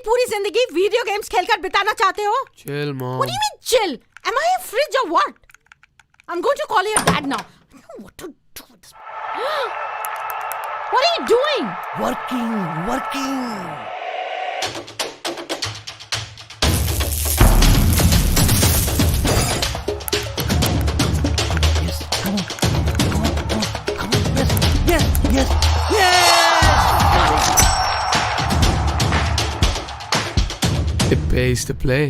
पूरी जिंदगी video games खेलकर बिताना चाहते हो? Chill, Mom. What do you mean chill? Am I a fridge or what? I'm going to call your dad now. I don't know what to do with this. What are you doing? Working. Yes! It pays to play.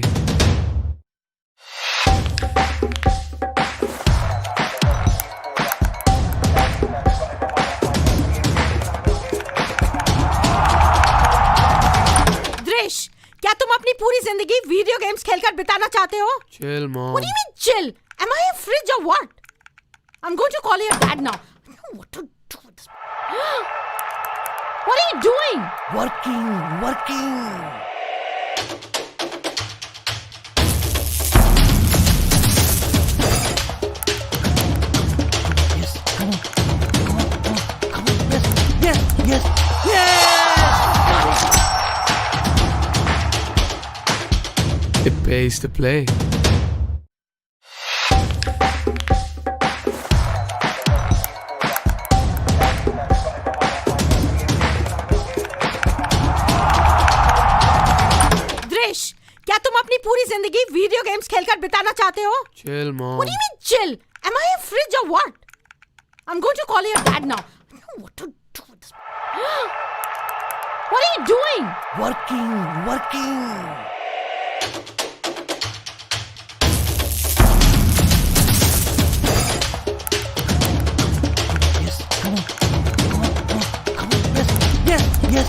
दृश, क्या तुम अपनी पूरी जिंदगी video games खेलकर बिताना चाहते हो? Chill, Mom. What do you mean chill? Am I a fridge or what? I'm going to call your dad now. I don't know what to do with this. What are you doing? Working. Yes! It pays to play. दृश, क्या तुम अपनी पूरी जिंदगी video games खेलकर बिताना चाहते हो? Chill, Mom. What do you mean chill? Am I a fridge or what? I'm going to call your dad now. I don't know what to do with this. What are you doing? Working. Yes!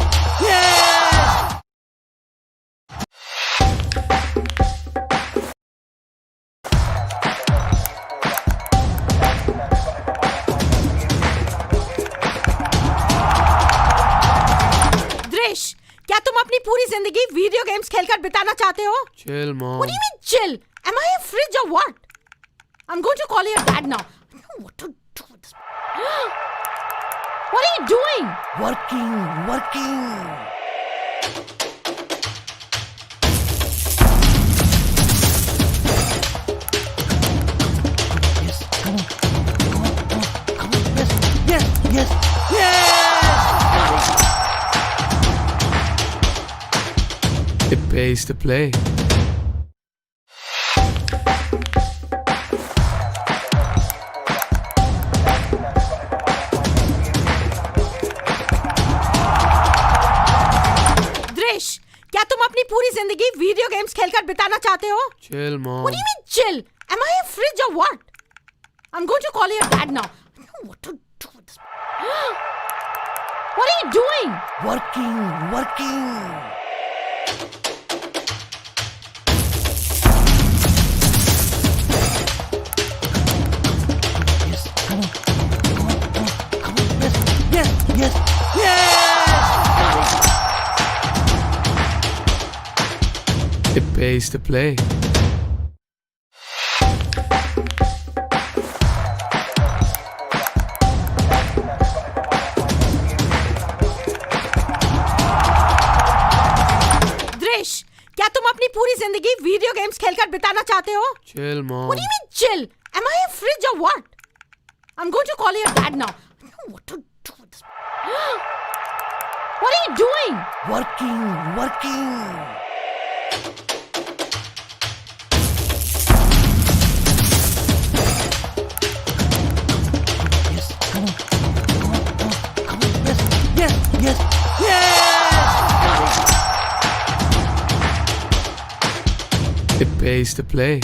दृश, क्या तुम अपनी पूरी जिंदगी video games खेलकर बिताना चाहते हो? Chill, Mom. What do you mean chill? Am I a fridge or what? I'm going to call your dad now. I don't know what to do with this. What are you doing? Working. Yes! It pays to play. दृश, क्या तुम अपनी पूरी जिंदगी video games खेलकर बिताना चाहते हो? Chill, Mom. What do you mean chill? Am I a fridge or what? I'm going to call your dad now. I don't know what to do with this. What are you doing? Working. Yes! It pays to play. दृश, क्या तुम अपनी पूरी जिंदगी video games खेलकर बिताना चाहते हो? Chill, Mom. What do you mean chill? Am I a fridge or what? I'm going to call your dad now. I don't know what to do with this. What are you doing? Working. Yes! It pays to play.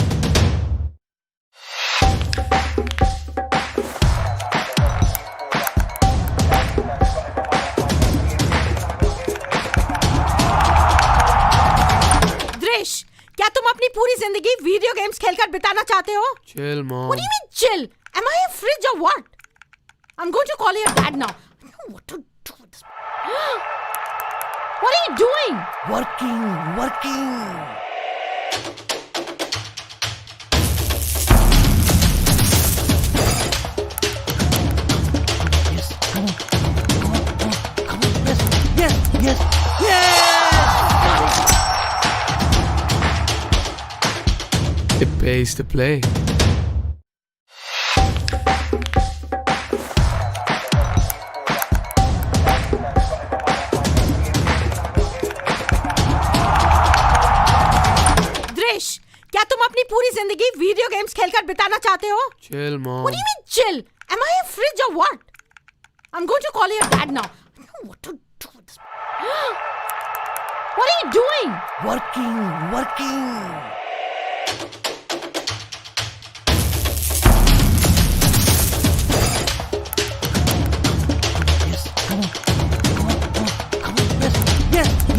दृश, क्या तुम अपनी पूरी जिंदगी video games खेलकर बिताना चाहते हो? Chill, Mom. What do you mean chill? Am I a fridge or what? I'm going to call your dad now. I don't know what to do with this. What are you doing? Working. Yes! pays to play. दृश, क्या तुम अपनी पूरी जिंदगी video games खेलकर बिताना चाहते हो? Chill, mom. What do you mean chill? Am I a fridge or what? I'm going to call your dad now. I don't know what to do with this. What are you doing? Working. Yes, come on.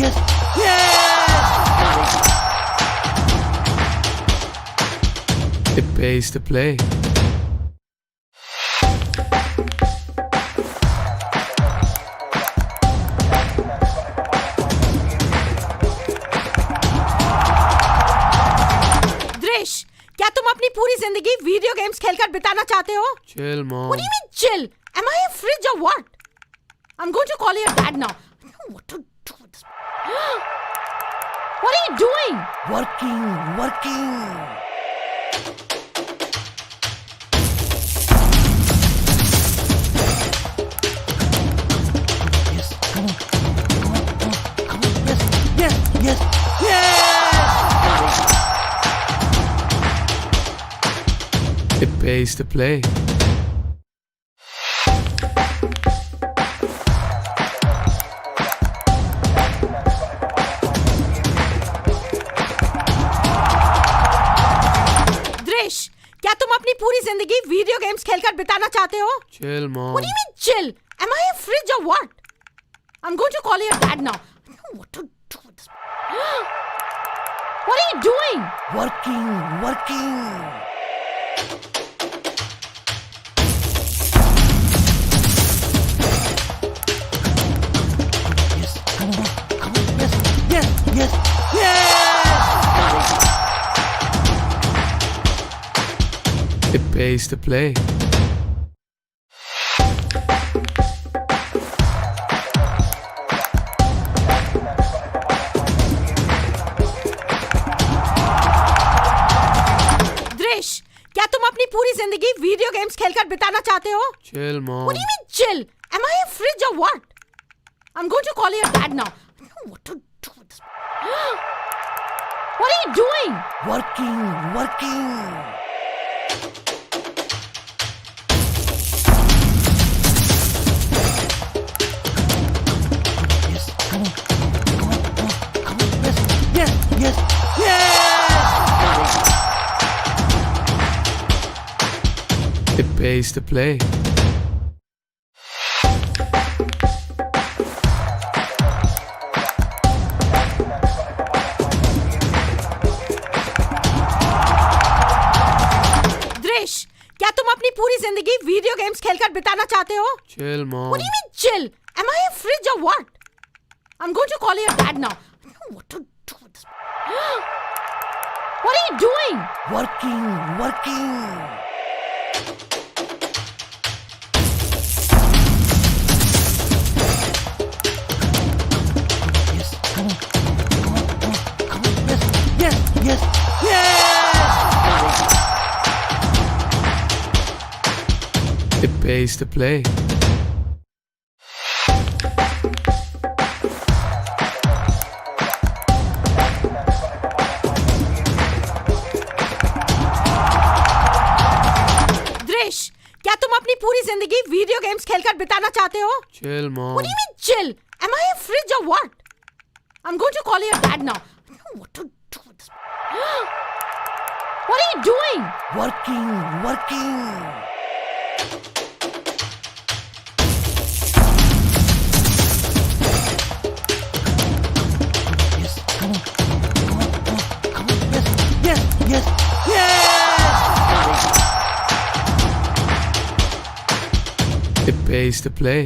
Yes. It pays to play. दृश, क्या तुम अपनी पूरी जिंदगी video games खेलकर बिताना चाहते हो? Chill, mom. What do you mean chill? Am I a fridge or what? I'm going to call your dad now. I don't know what to do with this. What are you doing? Working. Yes, come on. Yes. It pays to play. दृश, क्या तुम अपनी पूरी जिंदगी video games खेलकर बिताना चाहते हो? Chill, mom. What do you mean chill? Am I a fridge or what? I'm going to call your dad now. I don't know what to do with this. What are you doing? Working. Yes, come on. Yes. It pays to play. दृश, क्या तुम अपनी पूरी जिंदगी video games खेलकर बिताना चाहते हो? Chill, mom. What do you mean chill? Am I a fridge or what? I'm going to call your dad now. I don't know what to do with this. What are you doing? Working. Yes, come on. Yes. It pays to play. दृश, क्या तुम अपनी पूरी जिंदगी video games खेलकर बिताना चाहते हो? Chill, mom. What do you mean chill? Am I a fridge or what? I'm going to call your dad now. I don't know what to do with this. What are you doing? Working. Yes, come on. Yes. It pays to play. दृश, क्या तुम अपनी पूरी जिंदगी video games खेलकर बिताना चाहते हो? Chill, mom. What do you mean chill? Am I a fridge or what? I'm going to call your dad now. I don't know what to do with this. What are you doing? Working. Yes, come on. Yes. It pays to play.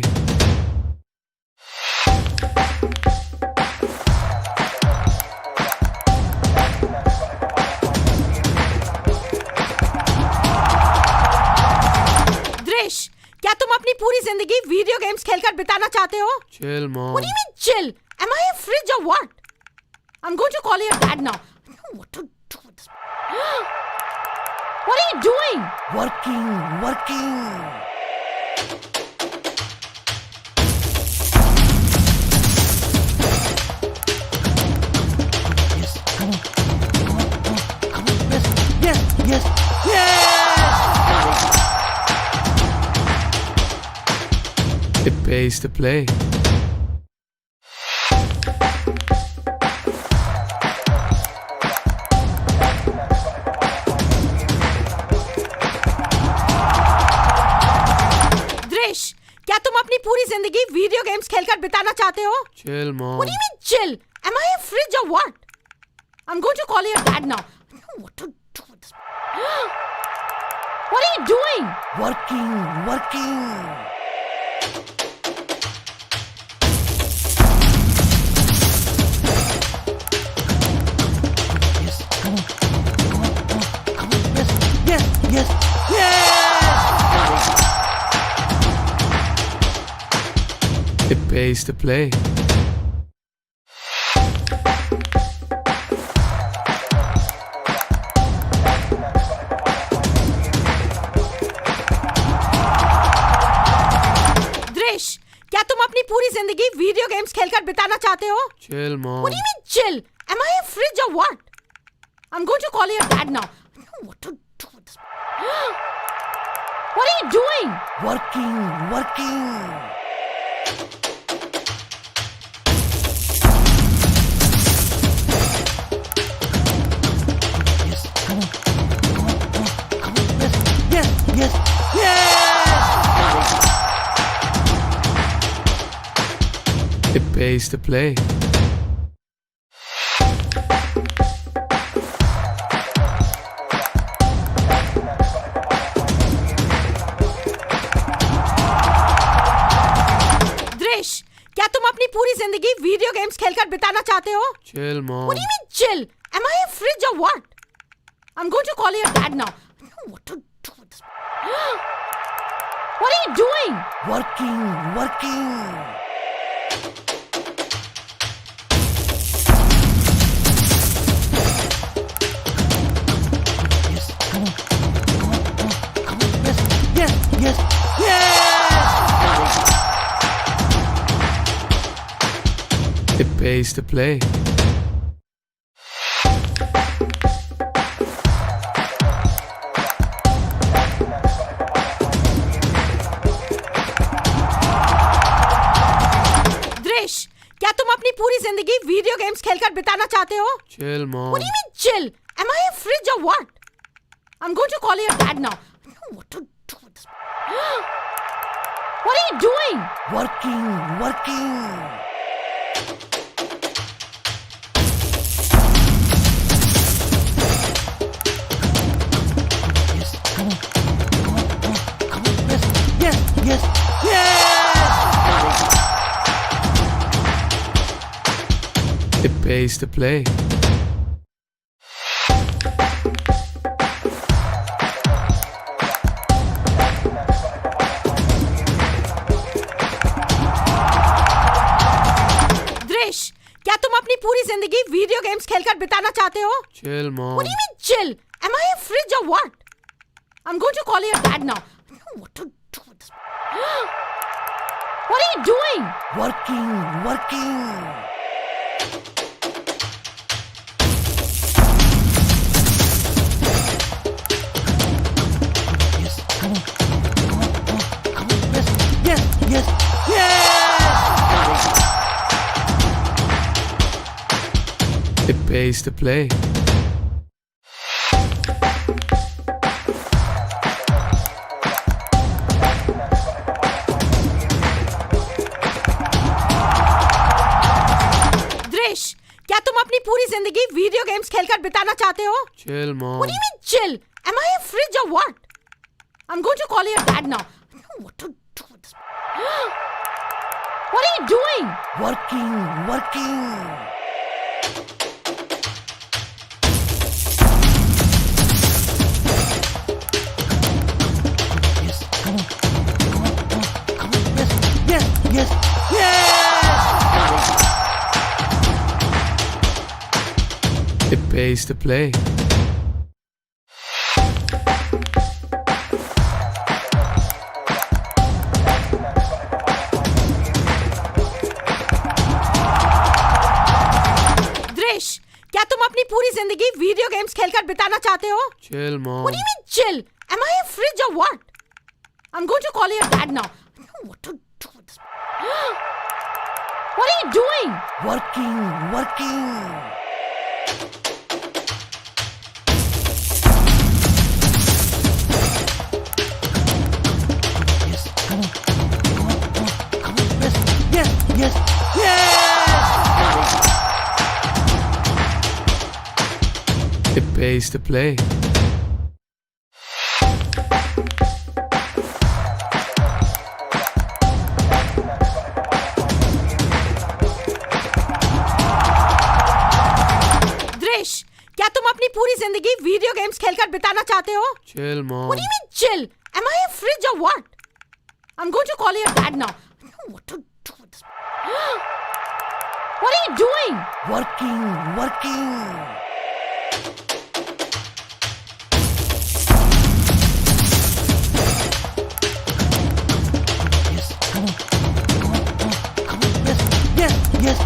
दृश, क्या तुम अपनी पूरी जिंदगी video games खेलकर बिताना चाहते हो? Chill, mom. What do you mean chill? Am I a fridge or what? I'm going to call your dad now. I don't know what to do with this? What are you doing? Working. Yes, come on. Yes. It pays to play. दृश, क्या तुम अपनी पूरी जिंदगी video games खेलकर बिताना चाहते हो? Chill, mom. What do you mean chill? Am I a fridge or what? I'm going to call your dad now. I don't know what to do with this. What are you doing? Working. Yes, come on. Yes. It pays to play. दृश, क्या तुम अपनी पूरी जिंदगी video games खेलकर बिताना चाहते हो? Chill, mom. What do you mean chill? Am I a fridge or what? I'm going to call your dad now. I don't know what to do with this. What are you doing? Working. Yes, come on. Yes. It pays to play. दृश, क्या तुम अपनी पूरी जिंदगी video games खेलकर बिताना चाहते हो? Chill, mom. What do you mean chill? Am I a fridge or what? I'm going to call your dad now. I don't know what to do with this. What are you doing? Working. Yes, come on. Yes. It pays to play. दृश, क्या तुम अपनी पूरी जिंदगी video games खेलकर बिताना चाहते हो? Chill, mom. What do you mean chill? Am I a fridge or what? I'm going to call your dad now. I don't know what to do with this. What are you doing? Working. Yes, come on. Yes. It pays to play. दृश, क्या तुम अपनी पूरी जिंदगी video games खेलकर बिताना चाहते हो? Chill, mom. What do you mean chill? Am I a fridge or what? I'm going to call your dad now. I don't know what to do with this. What are you doing? Working. Yes, come on. Yes. It pays to play. दृश, क्या तुम अपनी पूरी जिंदगी video games खेलकर बिताना चाहते हो? Chill, mom. What do you mean chill? Am I a fridge or what? I'm going to call your dad now. I don't know what to do with this. What are you doing? Working. Yes, come on. Yes. It pays to play. Games खेलकर बिताना चाहते हो? Chill, Mom. What do you mean chill? Am I a fridge or what? I'm going to call your dad now. I don't know what to do with this. What are you doing? Working. Yes, come on. Yes. It pays to play. दृश, क्या तुम अपनी पूरी जिंदगी video games खेलकर बिताना चाहते हो? Chill, Mom. What do you mean chill? Am I a fridge or what? I'm going to call your dad now. I don't know what to do with this. What are you doing? Working. Yes, come on. Yes.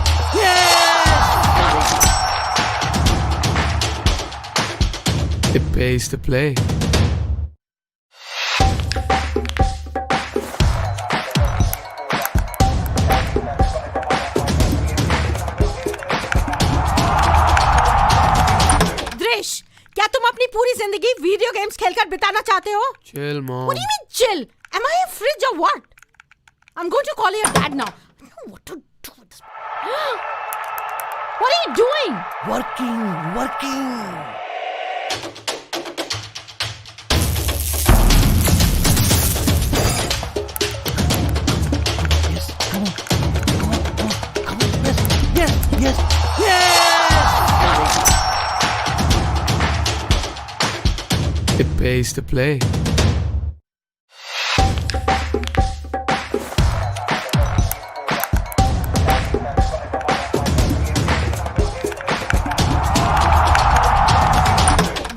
It pays to play. दृश, क्या तुम अपनी पूरी जिंदगी video games खेलकर बिताना चाहते हो? Chill, Mom. What do you mean chill? Am I a fridge or what? I'm going to call your dad now. I don't know what to do with this. What are you doing? Working. Yes, come on. Yes. It pays to play.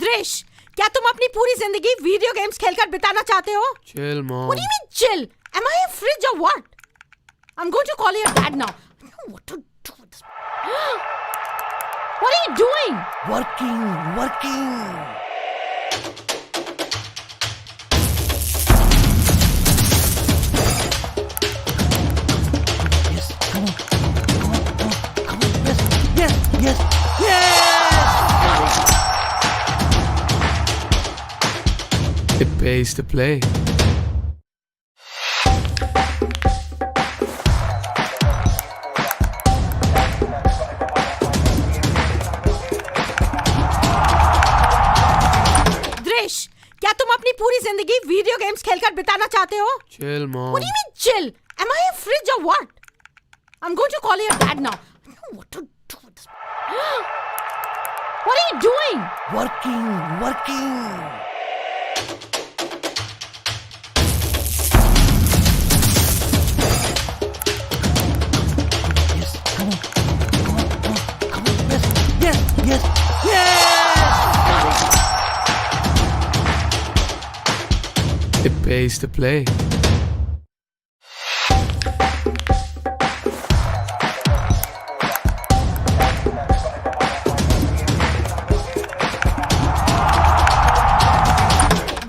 दृश, क्या तुम अपनी पूरी जिंदगी video games खेलकर बिताना चाहते हो? Chill, Mom. What do you mean chill? Am I a fridge or what? I'm going to call your dad now. I don't know what to do with this. What are you doing? Working. Yes, come on. Yes. It pays to play. दृश, क्या तुम अपनी पूरी जिंदगी video games खेलकर बिताना चाहते हो? Chill, Mom. What do you mean chill? Am I a fridge or what? I'm going to call your dad now. I don't know what to do with this. What are you doing? Working. Yes, come on. Yes. It pays to play.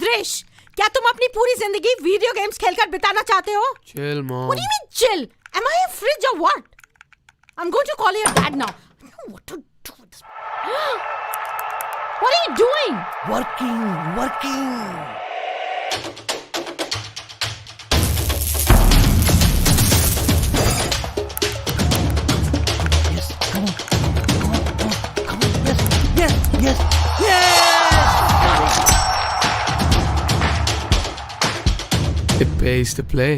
दृश, क्या तुम अपनी पूरी जिंदगी video games खेलकर बिताना चाहते हो? Chill, Mom. What do you mean chill? Am I a fridge or what? I'm going to call your dad now. I don't know what to do with this. What are you doing? Working. Yes, come on. Yes. It pays to play.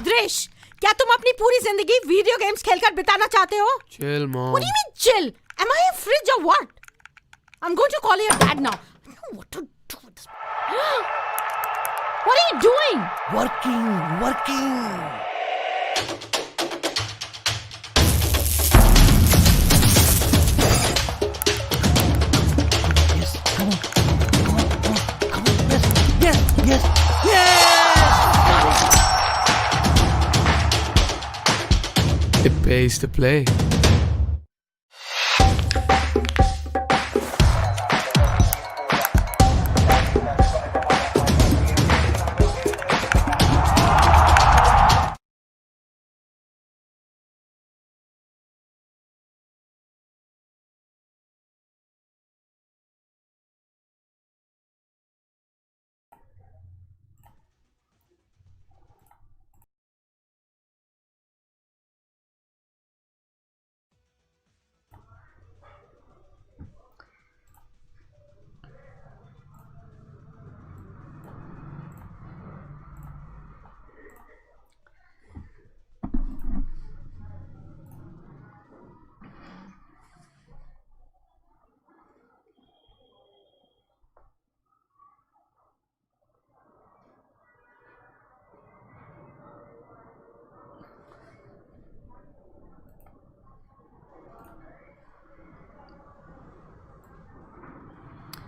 दृश, क्या तुम अपनी पूरी जिंदगी video games खेलकर बिताना चाहते हो? Chill, Mom. What do you mean chill? Am I a fridge or what? I'm going to call your dad now. I don't know what to do with this. What are you doing? Working. Yes, come on. It pays to play.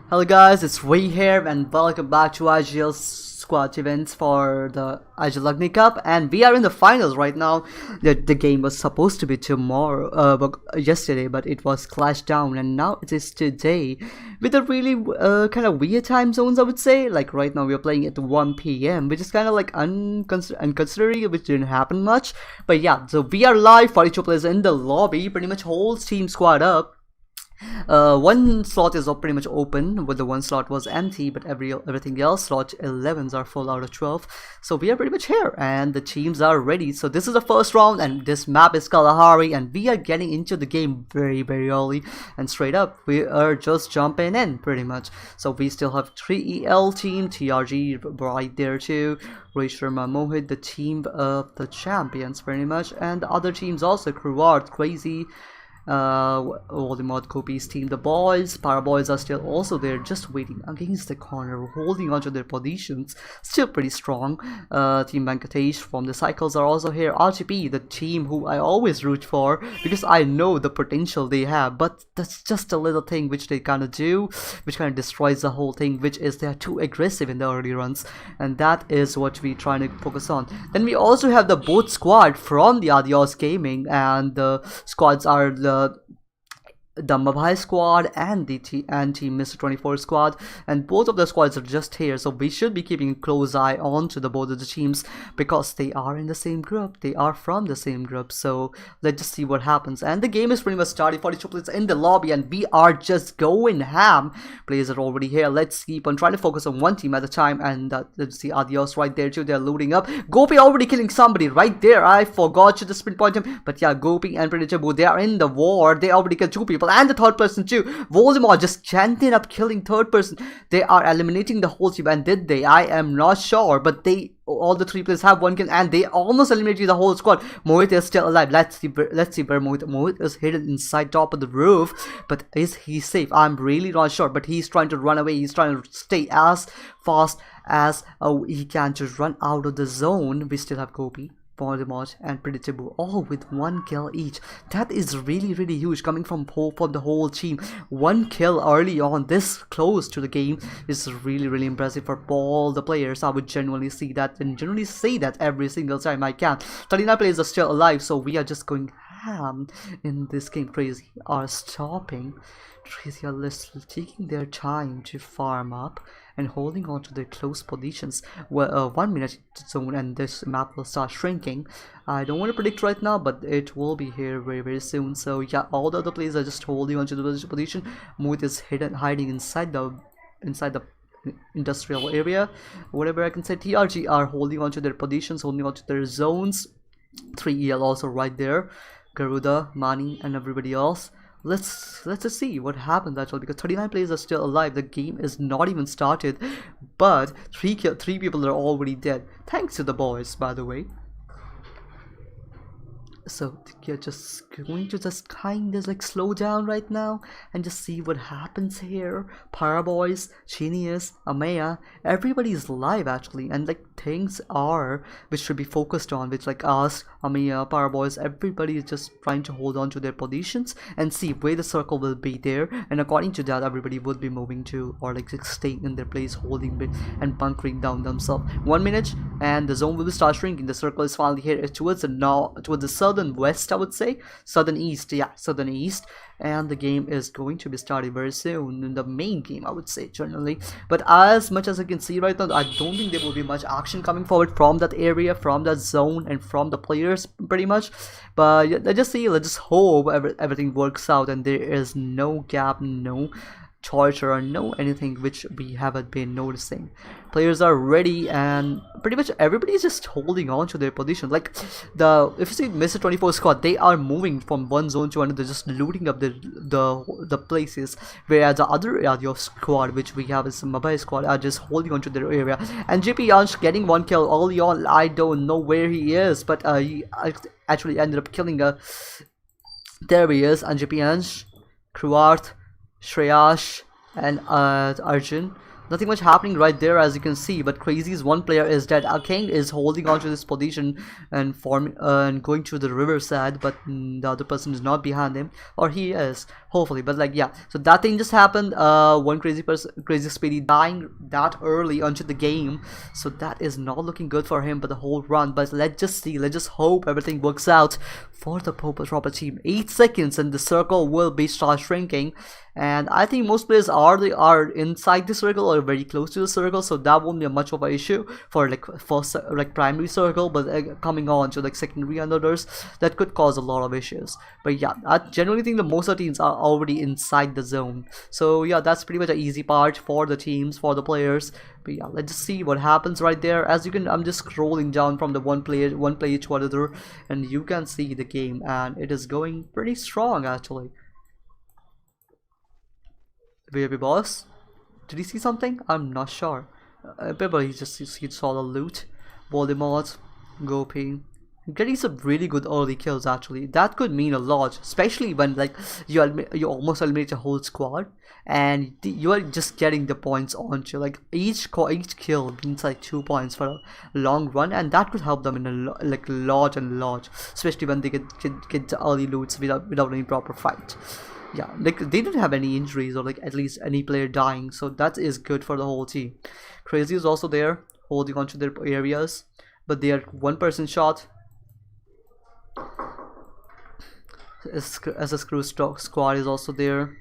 Hello guys, it's Ray here and welcome back to IGL squad events for the IGL Agni Cup, and we are in the finals right now. The game was supposed to be tomorrow, yesterday, but it was clashed down, and now it is today with a really kind of weird time zones, I would say. Like right now we are playing at 1 p.m, which is kind of like unconsidering, which didn't happen much. But yeah, so we are live, 42 players in the lobby, pretty much whole team squad up. One slot is pretty much open, but the one slot was empty, but everything else, slot 11s are full out of 12. So we are pretty much here and the teams are ready. So this is the first round and this map is Kalahari, and we are getting into the game very early and straight up. We are just jumping in pretty much. So we still have 3EL team, TRG right there too, Ray Sharma, Mohit, the team of the champions pretty much, and the other teams also, Cruard, Crazy, Voldemort, Kopi's team, the boys, Paraboys are still also there, just waiting against the corner, holding onto their positions, still pretty strong. Team Venkatesh from the cycles are also here. RGP, the team who I always root for because I know the potential they have, but that's just a little thing which they kind of do, which kind of destroys the whole thing, which is they are too aggressive in the early runs, and that is what we trying to focus on. Then we also have the both squad from the Adios Gaming, and the squads are the Mabhai squad and the Team Mr. 24 squad, and both of the squads are just here, so we should be keeping a close eye on to the both of the teams because they are in the same group, they are from the same group. So let's just see what happens. And the game is pretty much started, 42 players in the lobby, and we are just going ham. Players are already here. Let's keep on trying to focus on one team at a time, and let's see Adios right there too, they're loading up. Gopi already killing somebody right there, I forgot to just pinpoint him, but yeah, Gopi and Predator, they are in the war, they already killed 2 people and the third person too. Voldemort just chanting up killing third person. They are eliminating the whole team, and did they? I am not sure, but all the 3 players have 1 kill and they almost eliminated the whole squad. Mohit is still alive. Let's see where Mohit is hidden inside top of the roof, but is he safe? I'm really not sure, but he's trying to run away. He's trying to stay as fast as he can to run out of the zone. We still have Gopi, Voldemort and Predictable, all with 1 kill each. That is really huge coming from the whole team. 1 kill early on, this close to the game, is really impressive for all the players. I would genuinely see that and generally say that every single time I can. 39 players are still alive, so we are just going ham in this game. Crazy are stopping. Crazy are taking their time to farm up and holding on to their close positions. Well, 1 minute zone and this map will start shrinking. I don't want to predict right now, but it will be here very soon. So yeah, all the other players are just holding on to the position. Mohit is hiding inside the industrial area, whatever I can say. TRG are holding on to their positions, holding on to their zones. 3EL also right there, Garuda, Mani and everybody else. Let's just see what happens actually, because 39 players are still alive. The game is not even started, but 3 people are already dead, thanks to the boys, by the way. So you're just going to just kind of like slow down right now and just see what happens here. Paraboys, Genius, Amaya, everybody is live actually, and like things are which should be focused on, which like us, Amaya, Paraboys, everybody is just trying to hold on to their positions and see where the circle will be there, and according to that everybody would be moving to, or like staying in their place, holding it and bunkering down themselves. 1 minute and the zone will start shrinking. The circle is finally here towards the south southern west, I would say. Southern east, yeah, southern east. And the game is going to be starting very soon, in the main game, I would say, generally. But as much as I can see right now, I don't think there will be much action coming forward from that area, from that zone, and from the players, pretty much. But yeah, let's just hope everything works out and there is no gap, no torture, or no anything which we haven't been noticing. Players are ready and pretty much everybody is just holding on to their position. Like if you see Mr. 24 squad, they are moving from one zone to another, just looting up the places, whereas the other area of squad which we have is mobile squad are just holding on to their area. And JP Ansh getting one kill early on. I don't know where he is, but he actually ended up killing there he is, and JP Ansh, Kruart, Shreyash, and Arjun. Nothing much happening right there, as you can see, but Crazy's one player is dead. King is holding on to this position and going to the riverside, but the other person is not behind him, or he is, hopefully. But like, yeah, so that thing just happened. One crazy Speedy dying that early onto the game, so that is not looking good for him for the whole run. But let's just see, let's just hope everything works out for the proper team. 8 seconds and the circle will be start shrinking, and I think most players are inside the circle or very close to the circle, so that won't be much of an issue for like first like primary circle. But coming on to like secondary and others, that could cause a lot of issues. But yeah, I generally think that most of the teams are already inside the zone, so yeah, that's pretty much an easy part for the teams, for the players. But yeah, let's just see what happens right there. As you can, I'm just scrolling down from the one player to another, and you can see the game, and it is going pretty strong actually. Baby boss, did he see something? I'm not sure. Probably he saw the loot. Voldemort, Gopi, getting some really good early kills actually. That could mean a lot, especially when like you almost eliminate a whole squad and you are just getting the points onto like each kill means like 2 points for a long run, and that could help them in a lot, especially when they get the early loots without any proper fight. Yeah, like they didn't have any injuries or like at least any player dying, so that is good for the whole team. Crazy is also there holding on to their areas, but they are one person shot. As a screw squad is also there.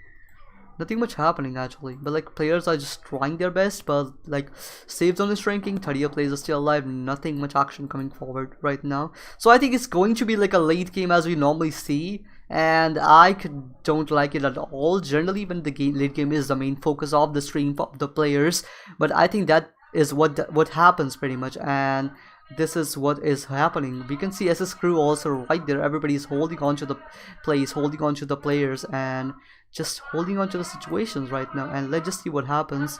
Nothing much happening actually, but like players are just trying their best, but like save zone is shrinking, 30 players are still alive, nothing much action coming forward right now. So I think it's going to be like a late game as we normally see, and I don't like it at all generally when the late game is the main focus of the stream of the players. But I think that is what happens pretty much, and this is what is happening. We can see SS crew also right there. Everybody is holding on to the place, holding on to the players, and just holding on to the situations right now. And let's just see what happens.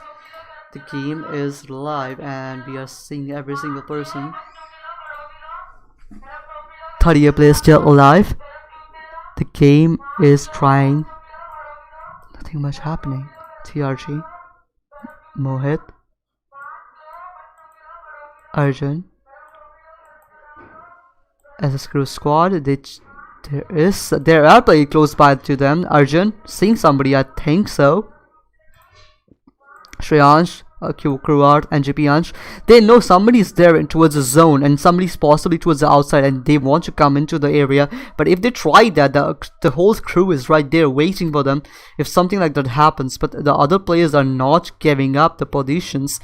The game is live and we are seeing every single person. 30 players still alive. The game is trying. Nothing much happening. TRG, Mohit, Arjun, as a screw squad. There are players close by to them. Arjun seeing somebody, I think so. Shreyansh, Kruart, and JP. They know somebody's there towards the zone and somebody's possibly towards the outside, and they want to come into the area. But if they try that, the whole crew is right there waiting for them if something like that happens. But the other players are not giving up the positions,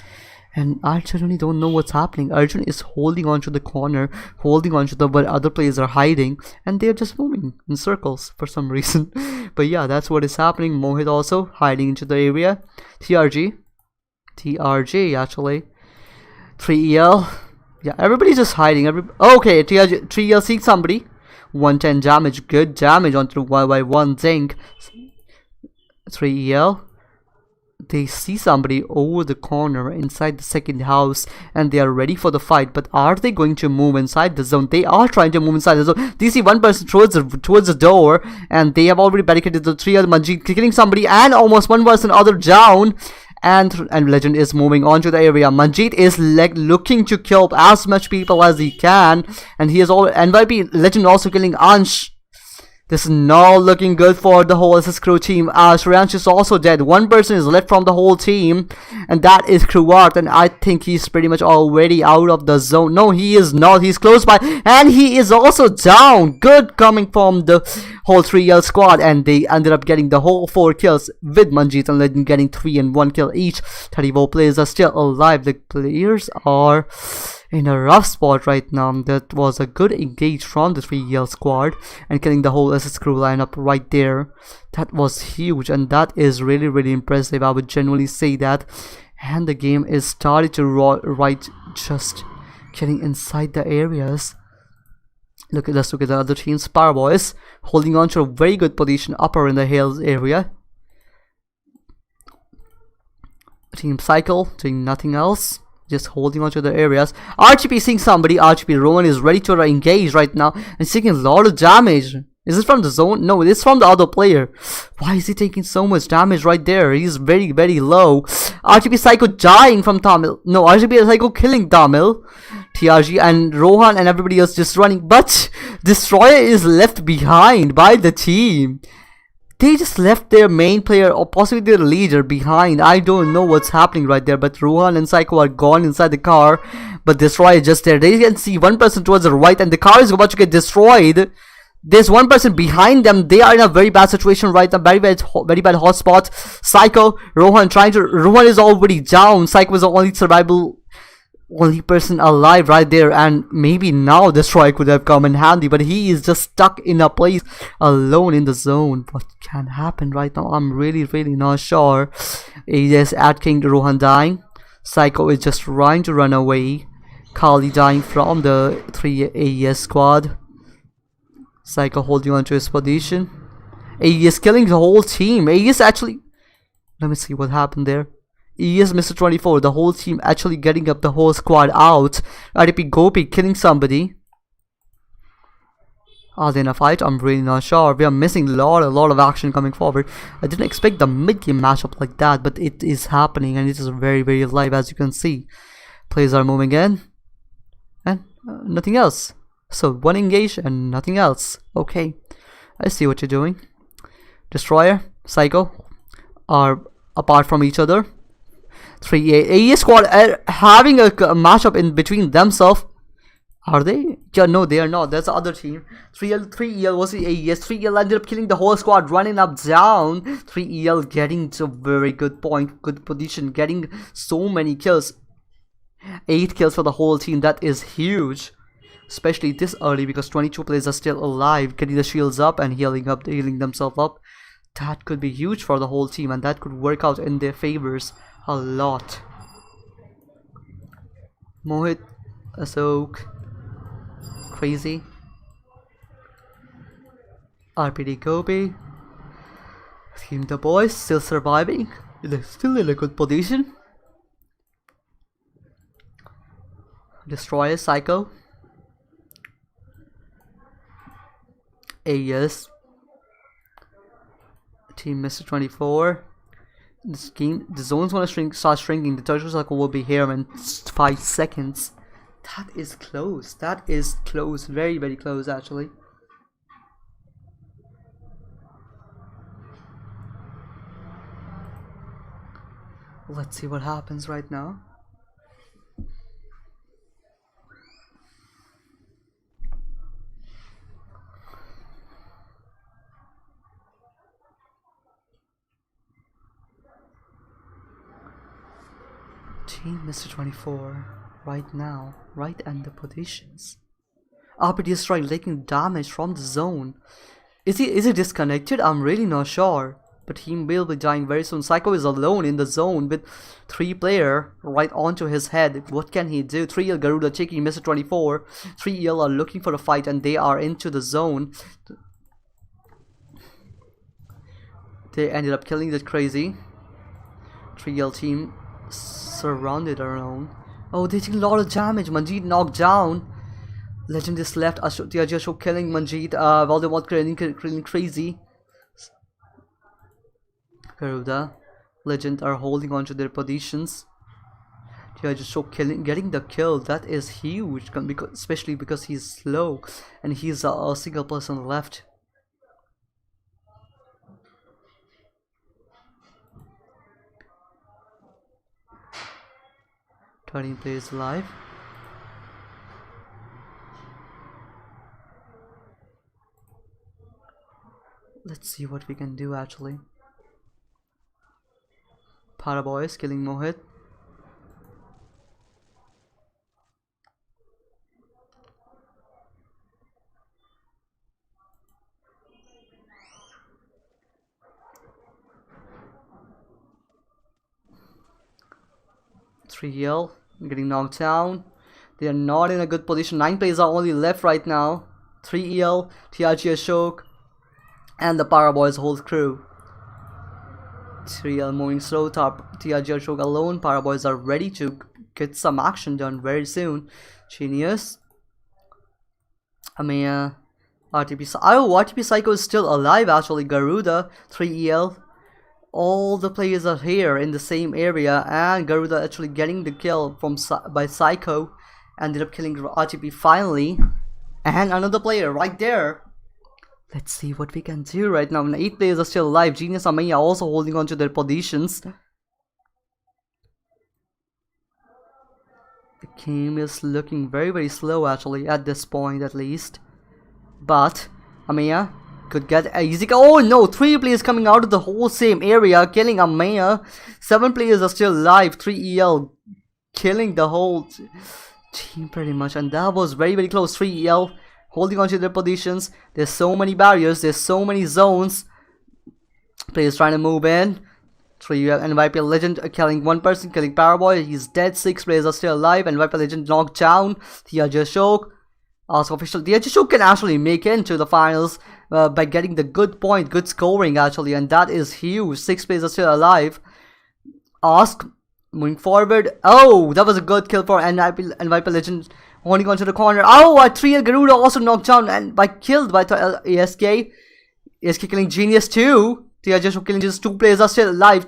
and I generally don't know what's happening. Arjun is holding on to the corner, holding on to where other players are hiding, and they're just moving in circles for some reason. But yeah, that's what is happening. Mohit also hiding into the area. TRG actually. 3EL. Yeah, everybody's just hiding. Okay, 3EL seeing somebody. 110 damage, good damage onto the 1x1 zinc. 3EL. They see somebody over the corner inside the second house, and they are ready for the fight. But are they going to move inside the zone? They are trying to move inside the zone. They see one person towards the door, and they have already barricaded the 3 other. Manjeet killing somebody, and almost one person other down. And Legend is moving on to the area. Manjeet is looking to kill as much people as he can, and he is all NYP Legend also killing Ansh. This is not looking good for the whole SS Crew team. Shreyansh is also dead. One person is left from the whole team, and that is Kruart, and I think he's pretty much already out of the zone. No, he is not. He's close by, and he is also down. Good coming from the whole 3L squad, and they ended up getting the whole 4 kills, with Manjeet and Legend getting 3 and 1 kill each. 34 players are still alive. The players are in a rough spot right now. That was a good engage from the 3L squad and killing the whole SS Crew lineup right there. That was huge, and that is really impressive. I would genuinely say that. And the game is starting to right, just getting inside the areas. Let's look at the other teams. Power Boys holding on to a very good position upper in the hills area. Team Cycle doing nothing else, just holding on to the areas. RGP seeing somebody. RGP Rowan is ready to engage right now and taking a lot of damage. Is it from the zone? No, it is from the other player. Why is he taking so much damage right there? He's very low. RGP Psycho dying from Tamil. No, RGP Psycho killing Tamil. TRG and Rohan and everybody else just running. But Destroyer is left behind by the team. They just left their main player or possibly their leader behind. I don't know what's happening right there, but Rohan and Psycho are gone inside the car. But Destroyer is just there. They can see one person towards the right, and the car is about to get destroyed. There's one person behind them. They are in a very bad situation right now. Very bad hotspot. Psycho, Rohan Rohan is already down. Psycho is the only person alive right there, and maybe now Destroyer could have come in handy, but he is just stuck in a place alone in the zone. What can happen right now? I'm really not sure. AES at King Rohan dying. Psycho is just trying to run away. Kali dying from the 3 AES squad. Psycho holding on to his position. AES killing the whole team. AES actually, let me see what happened there. AES Mr. 24, the whole team actually getting up the whole squad out. RDP Gopi killing somebody. Are they in a fight? I'm really not sure. We are missing a lot of action coming forward. I didn't expect the mid-game matchup like that, but it is happening, and it is very live, as you can see. Players are moving in, and nothing else. So one engage and nothing else. Okay, I see what you're doing. Destroyer, Psycho are apart from each other. 3 AES squad are having a matchup in between themselves. Are they? Yeah, no, they are not. That's the other team. 3EL was the AES. 3EL ended up killing the whole squad, running up down. 3EL getting to a very good point, good position, getting so many kills. 8 kills for the whole team. That is huge, especially this early, because 22 players are still alive, getting the shields up and healing themselves up. That could be huge for the whole team, and that could work out in their favors a lot. Mohit, Asok, Crazy, RPD Gopi, Team the Boys still surviving. They're still in a good position. Destroyer, Psycho, AES, Team Mr. 24. This game, the zone's gonna start shrinking. The turtle circle will be here in 5 seconds. That is close. That is close. Very close, actually. Let's see what happens right now. Team Mr. 24 right now, right in the positions. RPD is trying taking damage from the zone. Is he disconnected? I'm really not sure. But he will be dying very soon. Psycho is alone in the zone with 3 players right onto his head. What can he do? 3EL Garuda taking Mr. 24. 3EL are looking for a fight, and they are into the zone. They ended up killing that Crazy. 3EL team surrounded around. Oh, they take a lot of damage. Manjeet knocked down. Legend is left. Ashok killing Manjeet. Voldemort killing Crazy. Garuda, Legend are holding on to their positions. Ashok getting the kill. That is huge, especially because he's slow and he's a single person left. 13 players alive. Let's see what we can do actually. Paraboys killing Mohit. Yell getting knocked down. They are not in a good position. 9 players are only left right now. 3 EL, TRG Ashok, and the Paraboys whole crew. 3 EL moving slow. TRG Ashok alone. Paraboys are ready to get some action done very soon. Genius. RTP Psycho is still alive actually. Garuda, 3 EL. All the players are here in the same area, and Garuda actually getting the kill by Psycho. Ended up killing RTP finally, and another player right there. Let's see what we can do right now. 8 players are still alive. Genius and Maya also holding on to their positions. The game is looking very slow actually at this point at least, but Amaya could get an easy kill. Oh no, 3 players coming out of the whole same area killing Amaya. 7 players are still alive. 3 EL killing the whole team pretty much, and that was very close. 3 EL holding on to their positions. There's so many barriers, there's so many zones. Players trying to move in. 3 EL and Viper Legend killing 1 person, killing Paraboy. He's dead. 6 players are still alive, and Viper Legend knocked down. TRG Ashok. Also official, TRG Ashok can actually make into the finals by getting the good scoring actually, and that is huge. 6 players are still alive. Ask moving forward. Oh, that was a good kill for Viper Legend holding onto the corner. Oh, 3 EL Garuda also knocked down and killed by ASK. ASK killing Genius too. TRG Ashok killing just 2 players are still alive.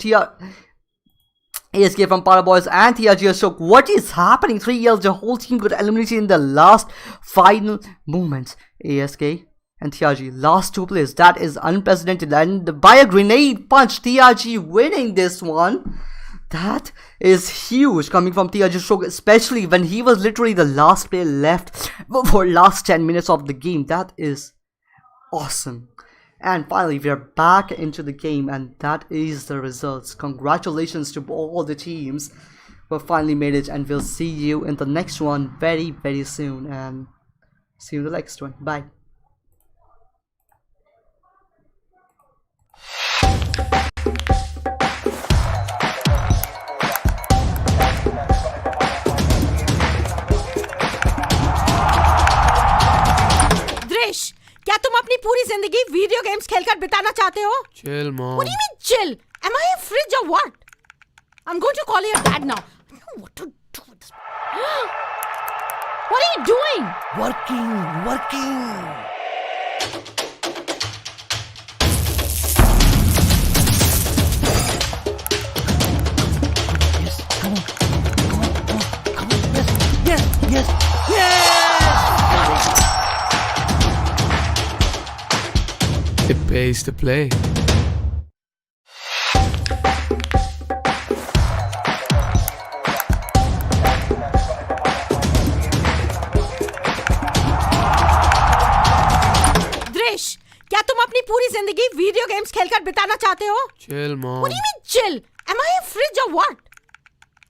ASK from Paraboys and TRG Ashok. What is happening? 3 ELs, the whole team got eliminated in the last final moments. ASK and TRG, last 2 players. That is unprecedented. And by a grenade punch, TRG winning this one. That is huge coming from TRG Ashok, especially when he was literally the last player left for last 10 minutes of the game. That is awesome. And finally, we are back into the game, and that is the results. Congratulations to all the teams who finally made it, and we'll see you in the next one very soon. And see you in the next one. Bye. क्या तुम अपनी पूरी जिंदगी video games खेलकर बिताना चाहते हो? Chill, mom. What do you mean chill? Am I a fridge or what? I'm going to call your dad now. I don't know what to do with this. What are you doing? Working. Yes, come on. Yes. It pays to play. दृश, क्या तुम अपनी पूरी जिंदगी video games खेलकर बिताना चाहते हो? Chill, mom. What do you mean chill? Am I a fridge or what?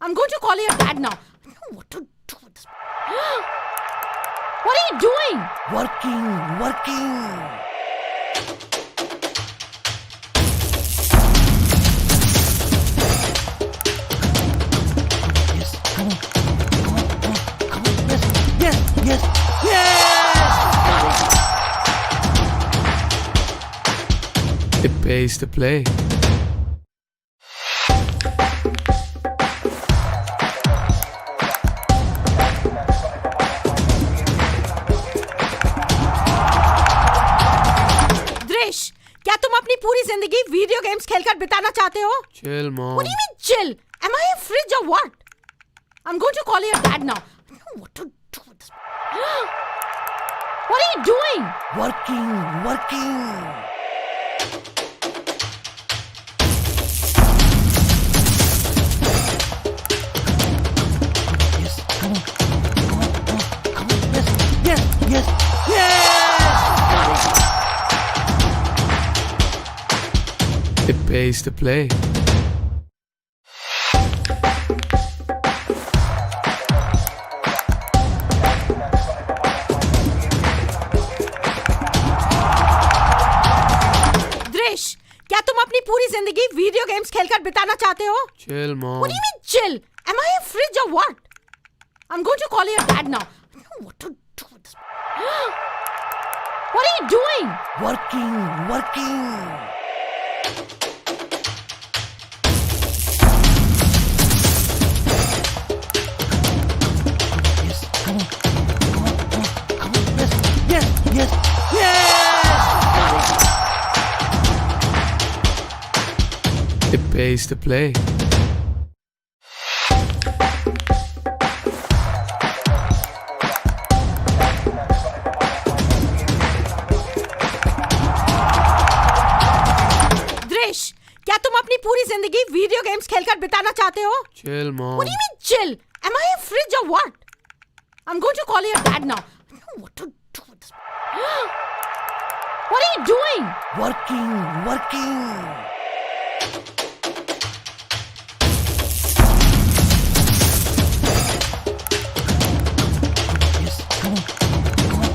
I'm going to call your dad now. I don't know what to do with this. What are you doing? Working. Yes. It pays to play. दृश, क्या तुम अपनी पूरी जिंदगी video games खेलकर बिताना चाहते हो? Chill, mom. What do you mean chill? Am I a fridge or what? I'm going to call your dad now. I don't know what to do with this. What are you doing? Working. It pays to play. दृश, क्या तुम अपनी पूरी जिंदगी video games खेलकर बिताना चाहते हो? Chill, Mom. What do you mean chill? Am I a fridge or what? I'm going to call your dad now. I don't know what to do with this. What are you doing? Working, working. Yes, come on, come on, come on, come on. Yes, yes, yes, yes. It pays to play. दृश, क्या तुम अपनी पूरी जिंदगी video games खेलकर बिताना चाहते हो? Chill, Mom. What do you mean chill? Am I a fridge or what? I'm going to call your dad now. I don't know what to do with this. What are you doing? Working, working. Yes, come on, come on, come on,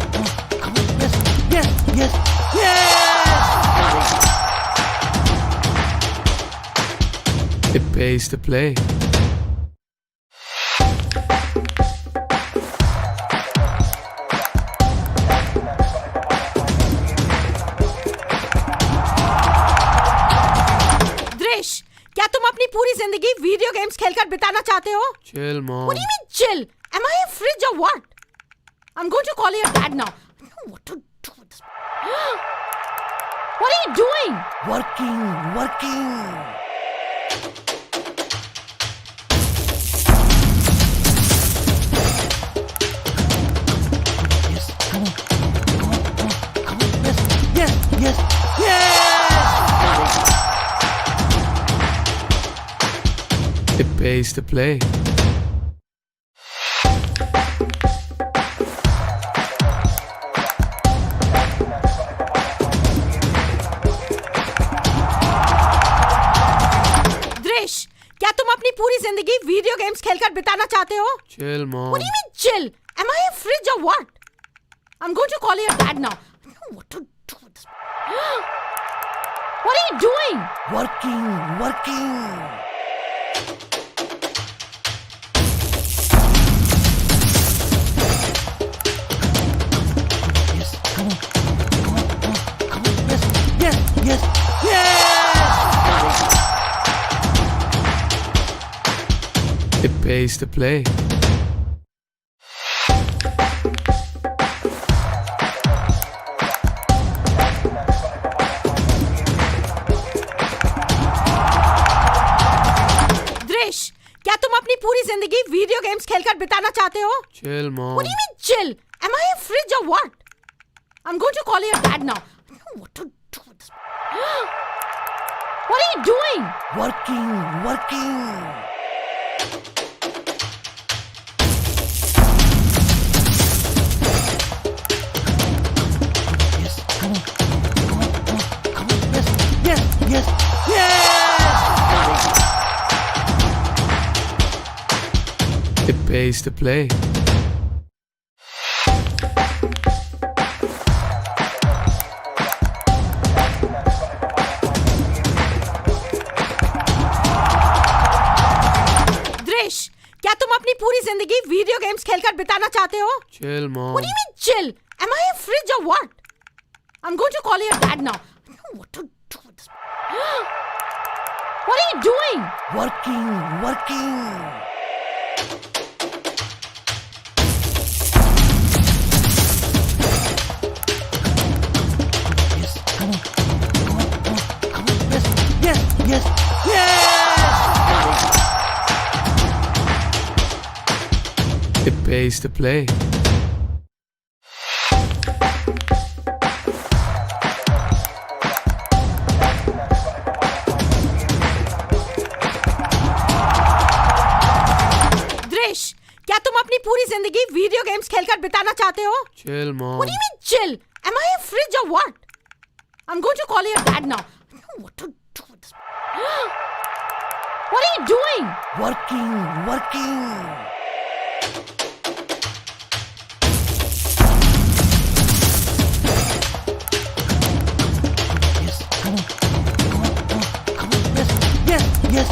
come on. Yes, yes, yes, yes. It pays to play. दृश, क्या तुम अपनी पूरी जिंदगी video games खेलकर बिताना चाहते हो? Chill, Mom. What do you mean chill? Am I a fridge or what? I'm going to call your dad now. I don't know what to do with this. What are you doing? Working, working. Yes, come on, come on, come on, come on. Yes, yes, yes, yes. It pays to play. दृश, क्या तुम अपनी पूरी जिंदगी video games खेलकर बिताना चाहते हो? Chill, Mom. What do you mean chill? Am I a fridge or what? I'm going to call your dad now. I don't know what to do with this. What are you doing? Working, working. Yes, come on, come on, come on, come on. Yes, yes, yes, yes. It pays to play. दृश, क्या तुम अपनी पूरी जिंदगी video games खेलकर बिताना चाहते हो? Chill, Mom. What do you mean chill? Am I a fridge or what? I'm going to call your dad now. I don't know what to do with this. What are you doing? Working, working. Yes, come on, come on, come on, come on. Yes, yes, yes, yes. It pays to play. दृश, क्या तुम अपनी पूरी जिंदगी video games खेलकर बिताना चाहते हो? Chill, Mom. What do you mean chill? Am I a fridge or what? I'm going to call your dad now. I don't know what to do with this. What are you doing? Working, working. Yes, come on, come on, come on, come on. Yes, yes, yes, yes. It pays to play. दृश, क्या तुम अपनी पूरी जिंदगी video games खेलकर बिताना चाहते हो? Chill, Mom. What do you mean chill? Am I a fridge or what? I'm going to call your dad now. I don't know what to do with with this? What are you doing? Working. Yes, come on. Yes.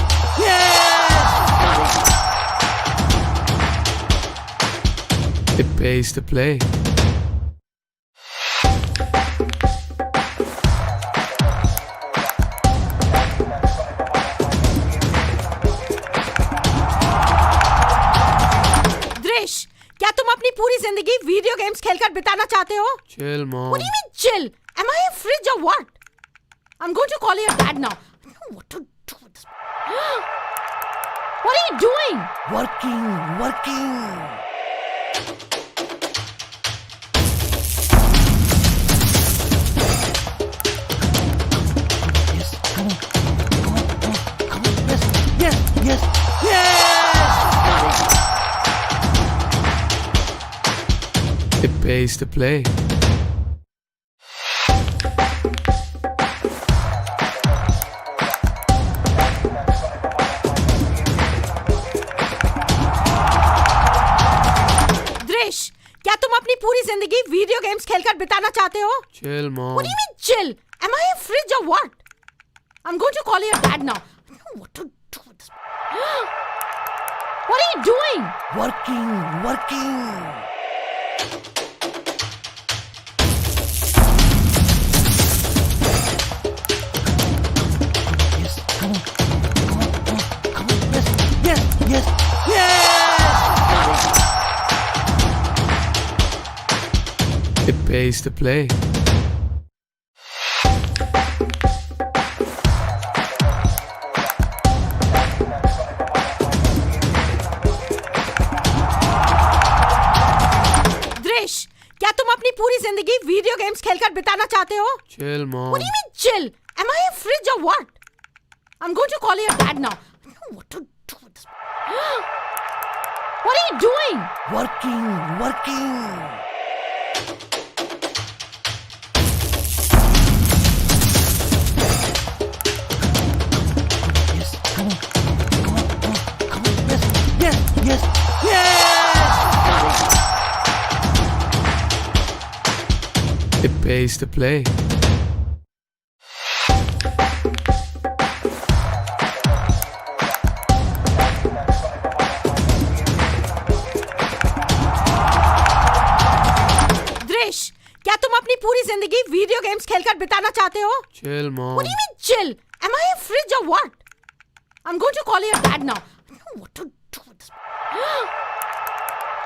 It pays to play. दृश, क्या तुम अपनी पूरी जिंदगी video games खेलकर बिताना चाहते हो? Chill, mom. What do you mean chill? Am I a fridge or what? I'm going to call your dad now. I don't know what to do with this. What are you doing? Working. Yes, come on. Yes. It pays to play. दृश, क्या तुम अपनी पूरी जिंदगी video games खेलकर बिताना चाहते हो? Chill, mom. What do you mean chill? Am I a fridge or what? I'm going to call your dad now. I don't know what to do with this. What are you doing? Working. Yes, come on. Yes. It pays to play. दृश, क्या तुम अपनी पूरी जिंदगी video games खेलकर बिताना चाहते हो? Chill, mom. What do you mean chill? Am I a fridge or what? I'm going to call your dad now. I don't know what to do with this. What are you doing? Working. Yes, come on. Yes. It pays to play. दृश, क्या तुम अपनी पूरी जिंदगी video games खेलकर बिताना चाहते हो? Chill, mom. What do you mean chill? Am I a fridge or what? I'm going to call your dad now. I don't know what to do with this.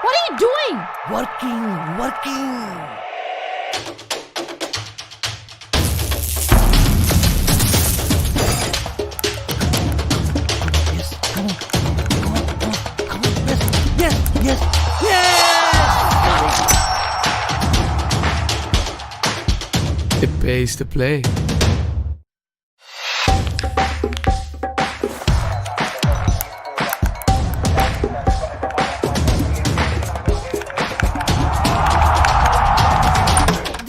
What are you doing? Working. Yes, come on. Yes. It pays to play.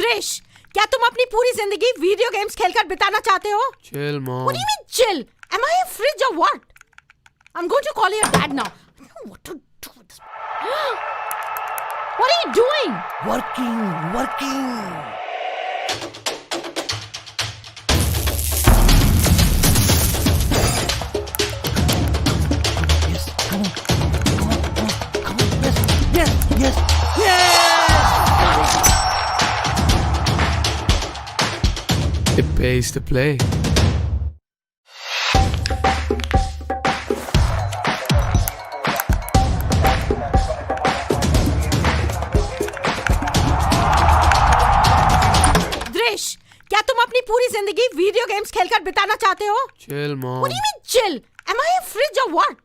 दृश, क्या तुम अपनी पूरी जिंदगी video games खेलकर बिताना चाहते हो? Chill, mom. What do you mean chill? Am I a fridge or what? I'm going to call your dad now. I don't know what to do with this. What are you doing? Working. Yes, come on. Yes. It pays to play. दृश, क्या तुम अपनी पूरी जिंदगी video games खेलकर बिताना चाहते हो? Chill, mom. What do you mean chill? Am I a fridge or what?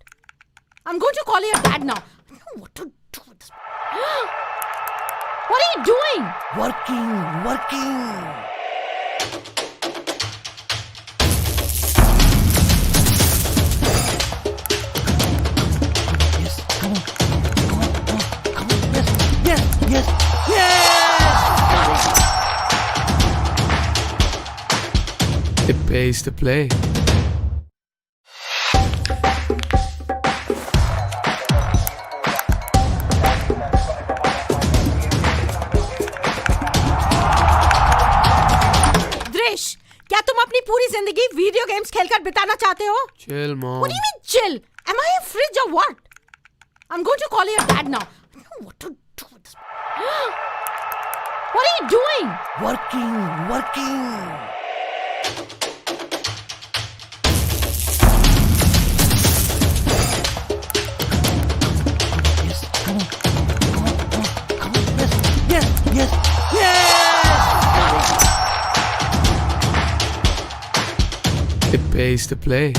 I'm going to call your dad now. I don't know what to do with this. What are you doing? Working. Yes, come on. Yes. It pays to play. दृश, क्या तुम अपनी पूरी जिंदगी video games खेलकर बिताना चाहते हो? Chill, Mom. What do you mean chill? Am I a fridge or what? I'm going to call your dad now. I don't know what to do with this. What are you doing? Working. Yes, come on. Yes. It pays to play.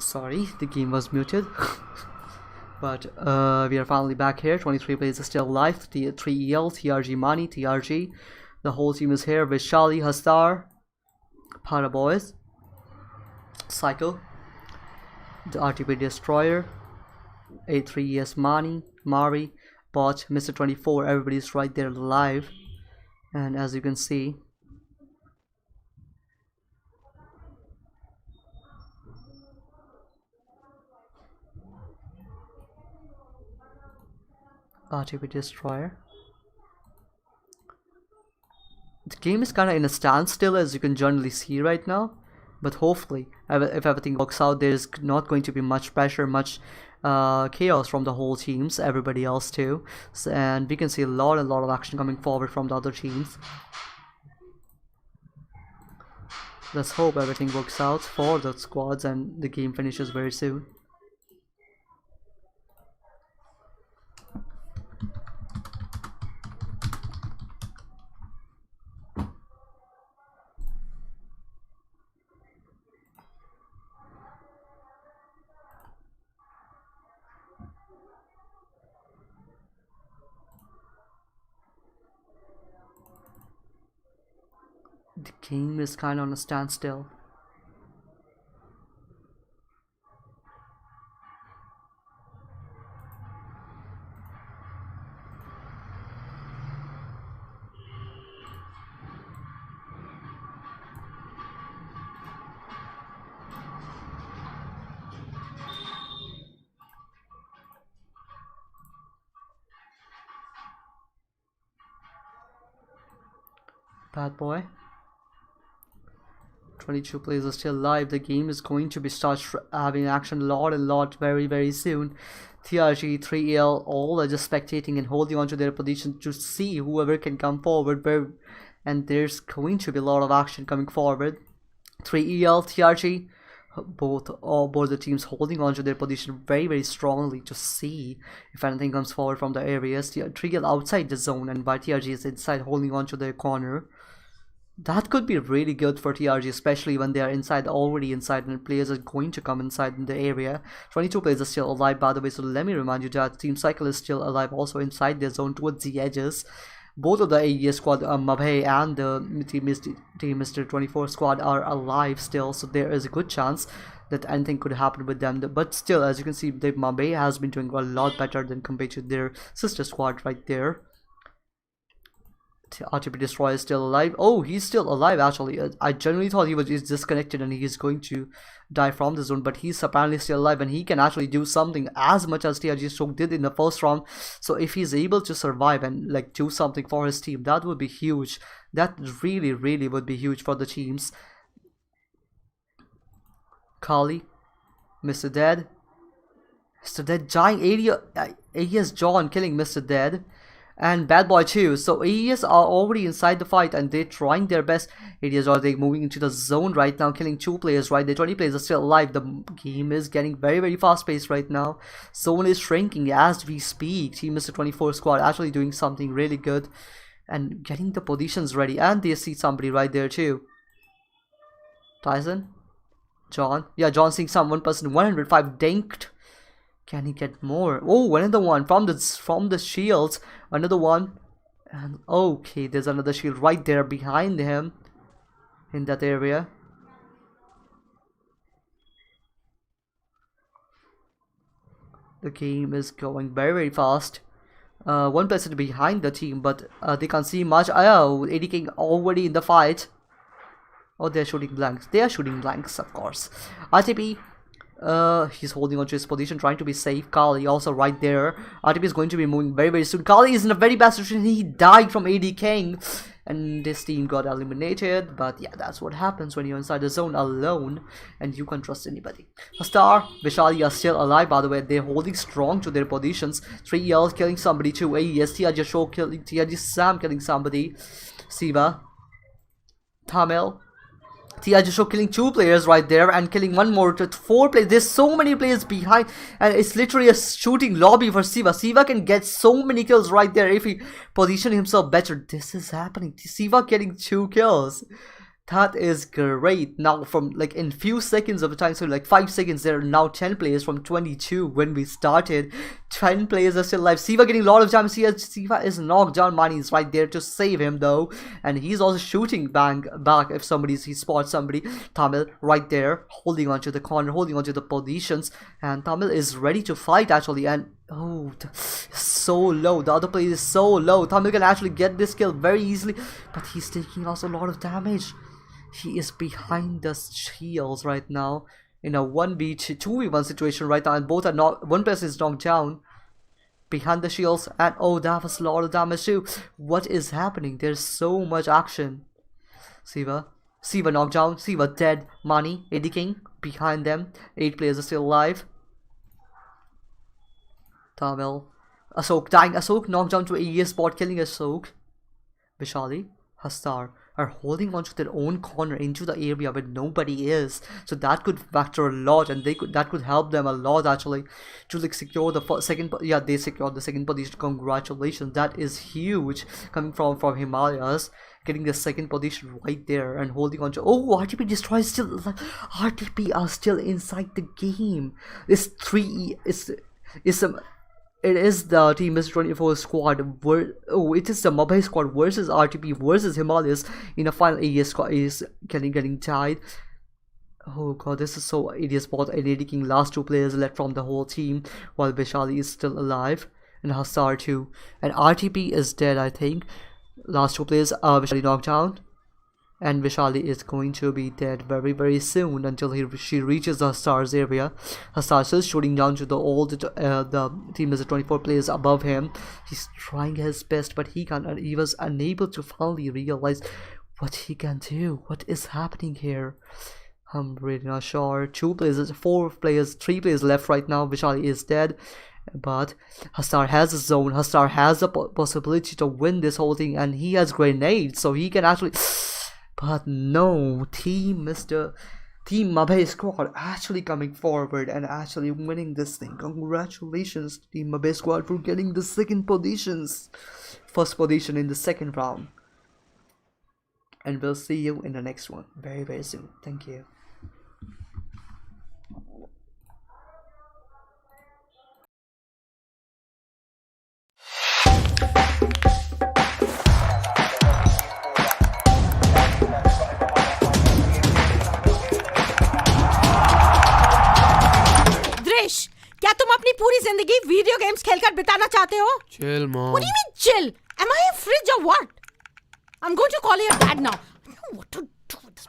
Sorry, the game was muted. But we are finally back here. 23 players are still alive. 3EL, TRG Mani, TRG. The whole team is here. Vishali, Hastar, Paraboys, Cycle, the RTP Destroyer, A3ES Mani, Mari, Bot, Mr. 24. Everybody's right there live. And as you can see, RTP Destroyer. The game is kind of in a standstill, as you can generally see right now, but hopefully if everything works out, there's not going to be much pressure, much chaos from the whole teams, everybody else too, and we can see a lot of action coming forward from the other teams. Let's hope everything works out for the squads and the game finishes very soon. The game is kind of on a standstill. Bad boy. 22 players are still alive. The game is going to be start having action a lot very soon. TRG, 3EL, all are just spectating and holding on to their position to see whoever can come forward, and there's going to be a lot of action coming forward. 3EL, TRG, both the teams holding on to their position very strongly to see if anything comes forward from the areas. 3EL outside the zone, and by TRG is inside holding on to their corner. That could be really good for TRG, especially when they are already inside, and players are going to come inside in the area. 22 players are still alive, by the way, so let me remind you that Team Cycle is still alive, also inside their zone towards the edges. Both of the AES squad, Mabhe and the Team Mr. 24 squad are alive still, so there is a good chance that anything could happen with them. But still, as you can see, the Mabhe has been doing a lot better than compared to their sister squad right there. RTP Destroyer is still alive. Oh, he's still alive actually. I genuinely thought he was disconnected and he's going to die from the zone, but he's apparently still alive and he can actually do something as much as TRG Stroke did in the first round. So if he's able to survive and like do something for his team, that would be huge. That really would be huge for the teams. Kali, Mr. Dead, dying. AES John killing Mr. Dead. And Bad Boy too. So AES are already inside the fight and they're trying their best. AES are they moving into the zone right now, killing 2 players right there. 20 players are still alive. The game is getting very fast paced right now. Zone is shrinking as we speak. Team Mr. 24 squad actually doing something really good and getting the positions ready. And they see somebody right there too. Tyson? John? Yeah, John seeing one person. 105 dinked. Can he get more? Oh, another one from the shields. Another one. And okay, there's another shield right there behind him in that area. The game is going very fast. One person behind the team, but they can't see much. Oh, AD King already in the fight. Oh, they're shooting blanks. They are shooting blanks, of course. RTP. He's holding on to his position, trying to be safe. Kali also right there. RTP is going to be moving very soon. Kali is in a very bad situation. He died from AD King. And this team got eliminated. But yeah, that's what happens when you're inside the zone alone. And you can't trust anybody. Star, Vishali are still alive, by the way. They're holding strong to their positions. 3EL killing somebody too. AES, TRG Show killing, TRG Sam killing somebody. Siva. Tamil. TRG Show killing 2 players right there and killing one more to 4 players. There's so many players behind and it's literally a shooting lobby for Siva. Siva can get so many kills right there if he position himself better. This is happening. Siva getting 2 kills. That is great. Now from like in few seconds of the time, so like 5 seconds, there are now 10 players from 22 when we started. 10 players are still alive. Siva getting a lot of damage. Siva is knocked down. Mani is right there to save him though, and he's also shooting back if he spots somebody. Tamil right there holding onto the corner, holding onto the positions, and Tamil is ready to fight actually. And oh, so low. The other player is so low. Tamil can actually get this kill very easily, but he's taking also a lot of damage. He is behind the shields right now in a 2v1 situation right now, and both are not. One person is knocked down behind the shields, and oh, that was a lot of damage too. What is happening? There's so much action. Siva knocked down. Siva dead. Mani, Eddie King behind them. 8 players are still alive. Tamil, Asok dying. Asok knocked down to AES bot, killing Asok. Vishali, Hastar are holding onto their own corner into the area where nobody is, so that could factor a lot, and that could help them a lot actually to like secure the second. Yeah, they secured the second position. Congratulations, that is huge coming from Himalayas, getting the second position right there and holding on to. Oh, RTP destroys still. RTP are still inside the game. It's 3. It is the Team Mr. 24 squad. It is the Mumbai squad versus RTP versus Himalayas in a final. AES squad is getting tied. Oh god, this is so AES bot and AD King, last 2 players left from the whole team, while Vishali is still alive, and Hasar too. And RTP is dead, I think. Last 2 players are Vishali knocked down, and Vishali is going to be dead very very soon until she reaches the Hastar's area. Hastar is shooting down to the Team is 24 players above him. He's trying his best, but he was unable to finally realize what he can do. What is happening here? I'm really not sure. 3 players left right now. Vishali is dead, but Hastar has a zone. Hastar has the possibility to win this whole thing, and he has grenades, so he can actually. But no, Team Mumbai squad actually coming forward and actually winning this thing. Congratulations, Team Mumbai squad, for getting the first position in the second round. And we'll see you in the next one very very soon. Thank you. क्या तुम अपनी पूरी जिंदगी video games खेलकर बिताना चाहते हो? Chill, mom. What do you mean chill? Am I a fridge or what? I'm going to call your dad now. I don't know what to do with this.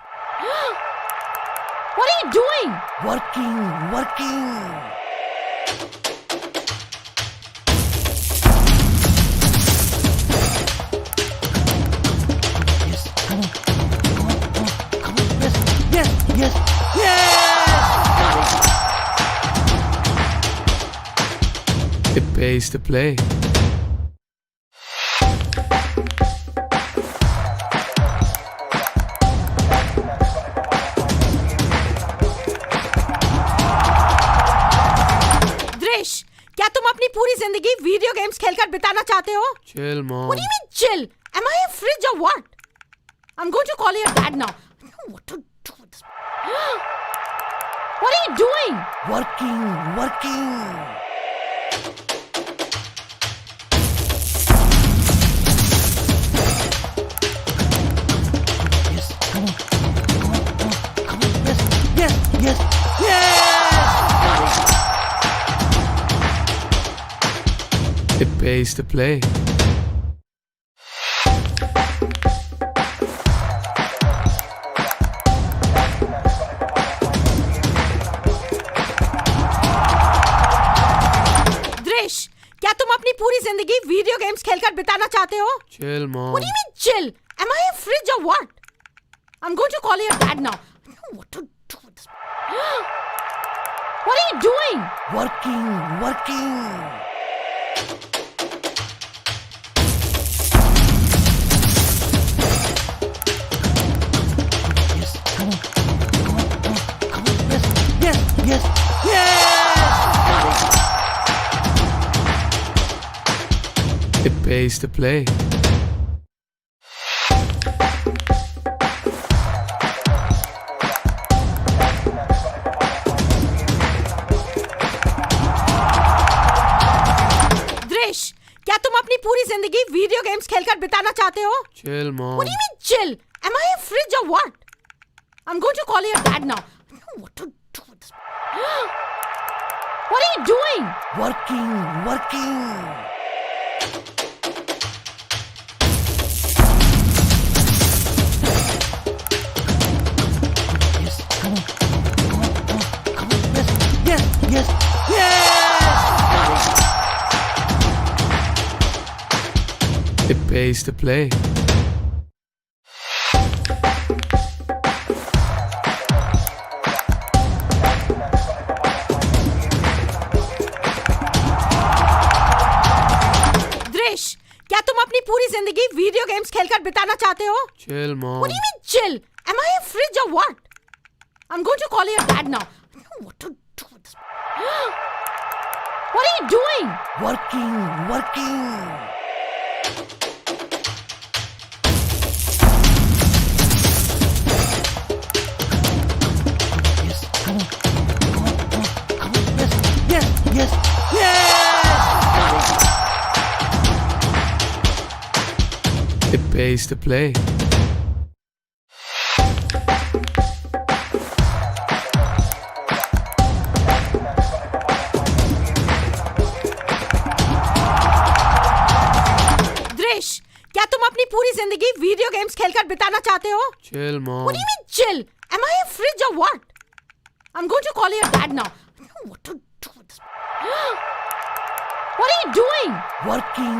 What are you doing? Working. Yes, come on. Yes. It pays to play. दृश, क्या तुम अपनी पूरी जिंदगी video games खेलकर बिताना चाहते हो? Chill, mom. What do you mean chill? Am I a fridge or what? I'm going to call your dad now. I don't know what to do with this. What are you doing? Working. Yes, come on. Yes. It pays to play. क्या तुम अपनी पूरी जिंदगी video games खेलकर बिताना चाहते हो? Chill, mom. What do you mean chill? Am I a fridge or what? I'm going to call your dad now. I don't know what to do with this. What are you doing? Working. Yes, come on. Yes. It pays to play. पूरी जिंदगी video games खेलकर बिताना चाहते हो? Chill, Mom. What do you mean chill? Am I a fridge or what? I'm going to call your dad now. I don't know what to do with this. What are you doing? Working. Yes, come on. Yes. It pays to play. दृश, क्या तुम अपनी पूरी जिंदगी video games खेलकर बिताना चाहते हो? Chill, Mom. What do you mean chill? Am I a fridge or what? I'm going to call your dad now. I don't know what to do with this. What are you doing? Working. Yes, come on. Yes. It pays to play. दृश, क्या तुम अपनी पूरी जिंदगी video games खेलकर बिताना चाहते हो? Chill, Mom. What do you mean chill? Am I a fridge or what? I'm going to call your dad now. I don't know what to do with this. What are you doing? Working.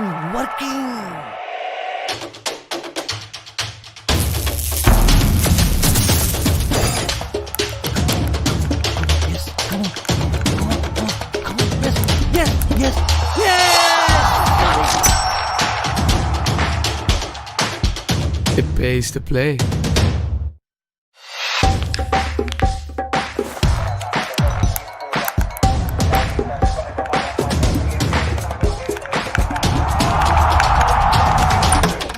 Yes, come on. Yes. It pays to play.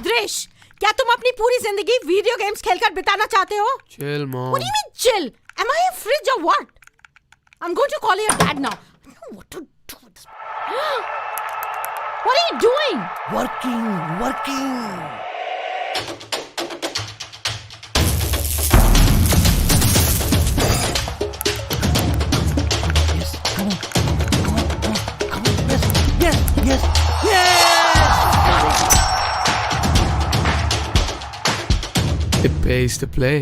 दृश, क्या तुम अपनी पूरी जिंदगी video games खेलकर बिताना चाहते हो? Chill, Mom. What do you mean chill? Am I a fridge or what? I'm going to call your dad now. I don't know what to do with this. What are you doing? Working. Yes, come on. Yes. It pays to play.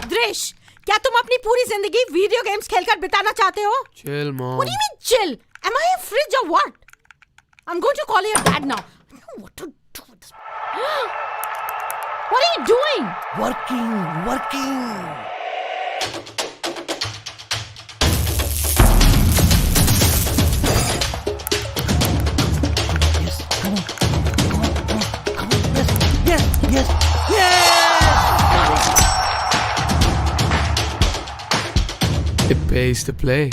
दृश, क्या तुम अपनी पूरी जिंदगी video games खेलकर बिताना चाहते हो? Chill, Mom. What do you mean chill? Am I a fridge or what? I'm going to call your dad now. I don't know what to do with this. What are you doing? Working. Yes, come on. Yes. It pays to play.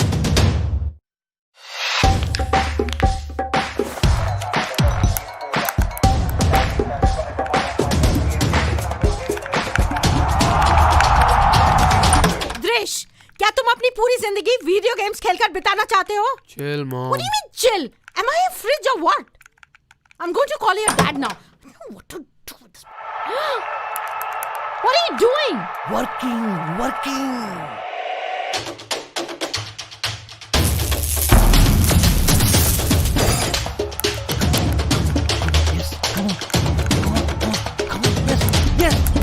दृश, क्या तुम अपनी पूरी जिंदगी video games खेलकर बिताना चाहते हो? Chill, Mom. What do you mean chill? Am I a fridge or what? I'm going to call your dad now. I don't know what to do with this. What are you doing? Working. Yes, come on.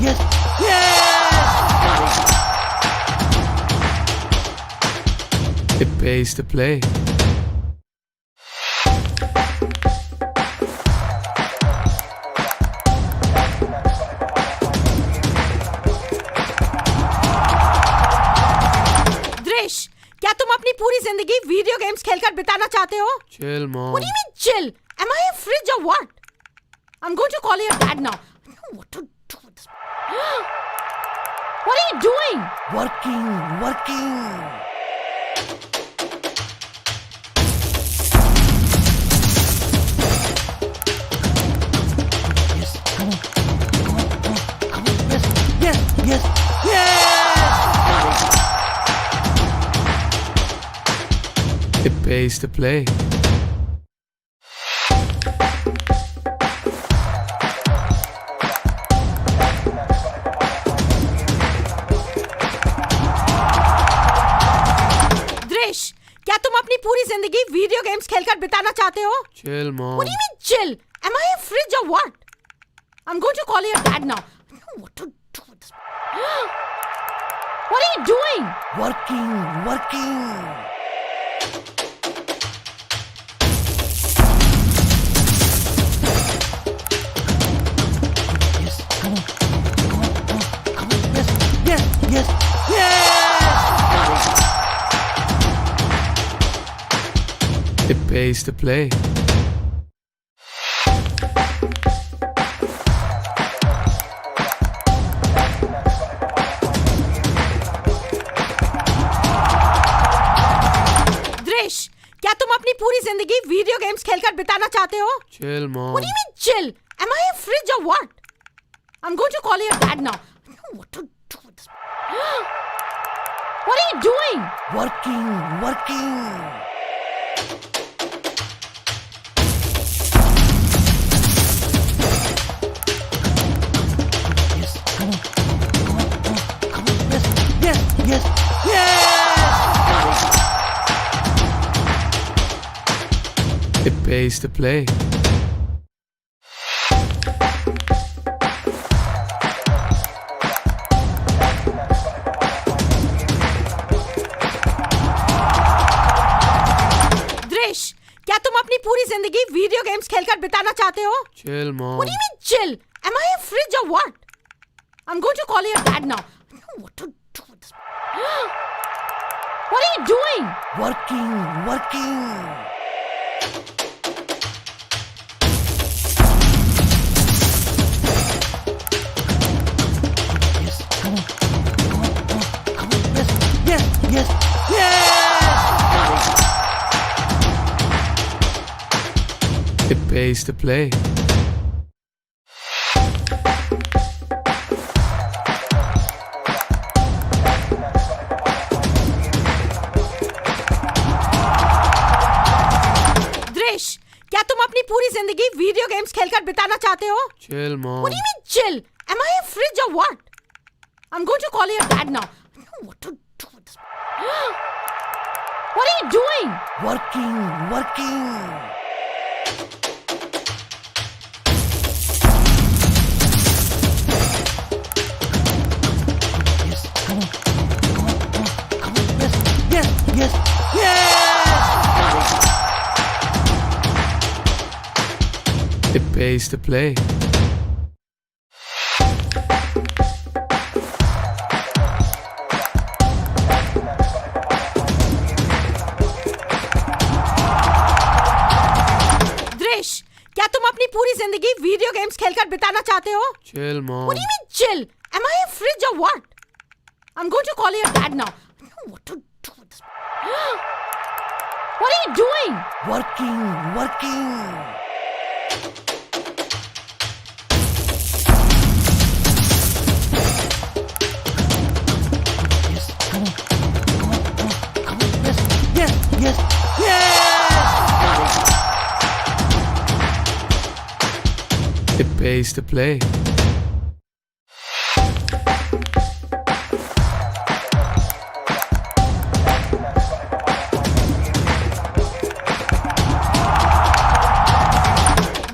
Yes. It pays to play. दृश, क्या तुम अपनी पूरी जिंदगी video games खेलकर बिताना चाहते हो? Chill, Mom. What do you mean chill? Am I a fridge or what? I'm going to call your dad now. I don't know what to do with this. What are you doing? Working. Yes, come on. It pays to play. दृश, क्या तुम अपनी पूरी जिंदगी video games खेलकर बिताना चाहते हो? Chill, mom. What do you mean chill? Am I a fridge or what? I'm going to call your dad now. I don't know what to do with this. What are you doing? Working. Yes, come on. Yes. It pays to play. दृश, क्या तुम अपनी पूरी जिंदगी video games खेलकर बिताना चाहते हो? Chill, mom. What do you mean chill? Am I a fridge or what? I'm going to call your dad now. I don't know what to do with this. What are you doing? Working. Yes, come on. Yes. It pays to play. दृश, क्या तुम अपनी पूरी जिंदगी video games खेलकर बिताना चाहते हो? Chill, mom. What do you mean chill? Am I a fridge or what? I'm going to call your dad now. I don't know what to do with this. What are you doing? Working. Yes, come on. Yes. It pays to play. दृश, क्या तुम अपनी पूरी जिंदगी video games खेलकर बिताना चाहते हो? Chill, mom. What do you mean chill? Am I a fridge or what? I'm going to call your dad now. I don't know what to do with this. What are you doing? Working. Yes, come on. Yes. It pays to play. दृश, क्या तुम अपनी पूरी जिंदगी video games खेलकर बिताना चाहते हो? Chill, mom. What do you mean chill? Am I a fridge or what? I'm going to call your dad now. I don't know what to do with this. What are you doing? Working. Yes, come on. Yes. It pays to play.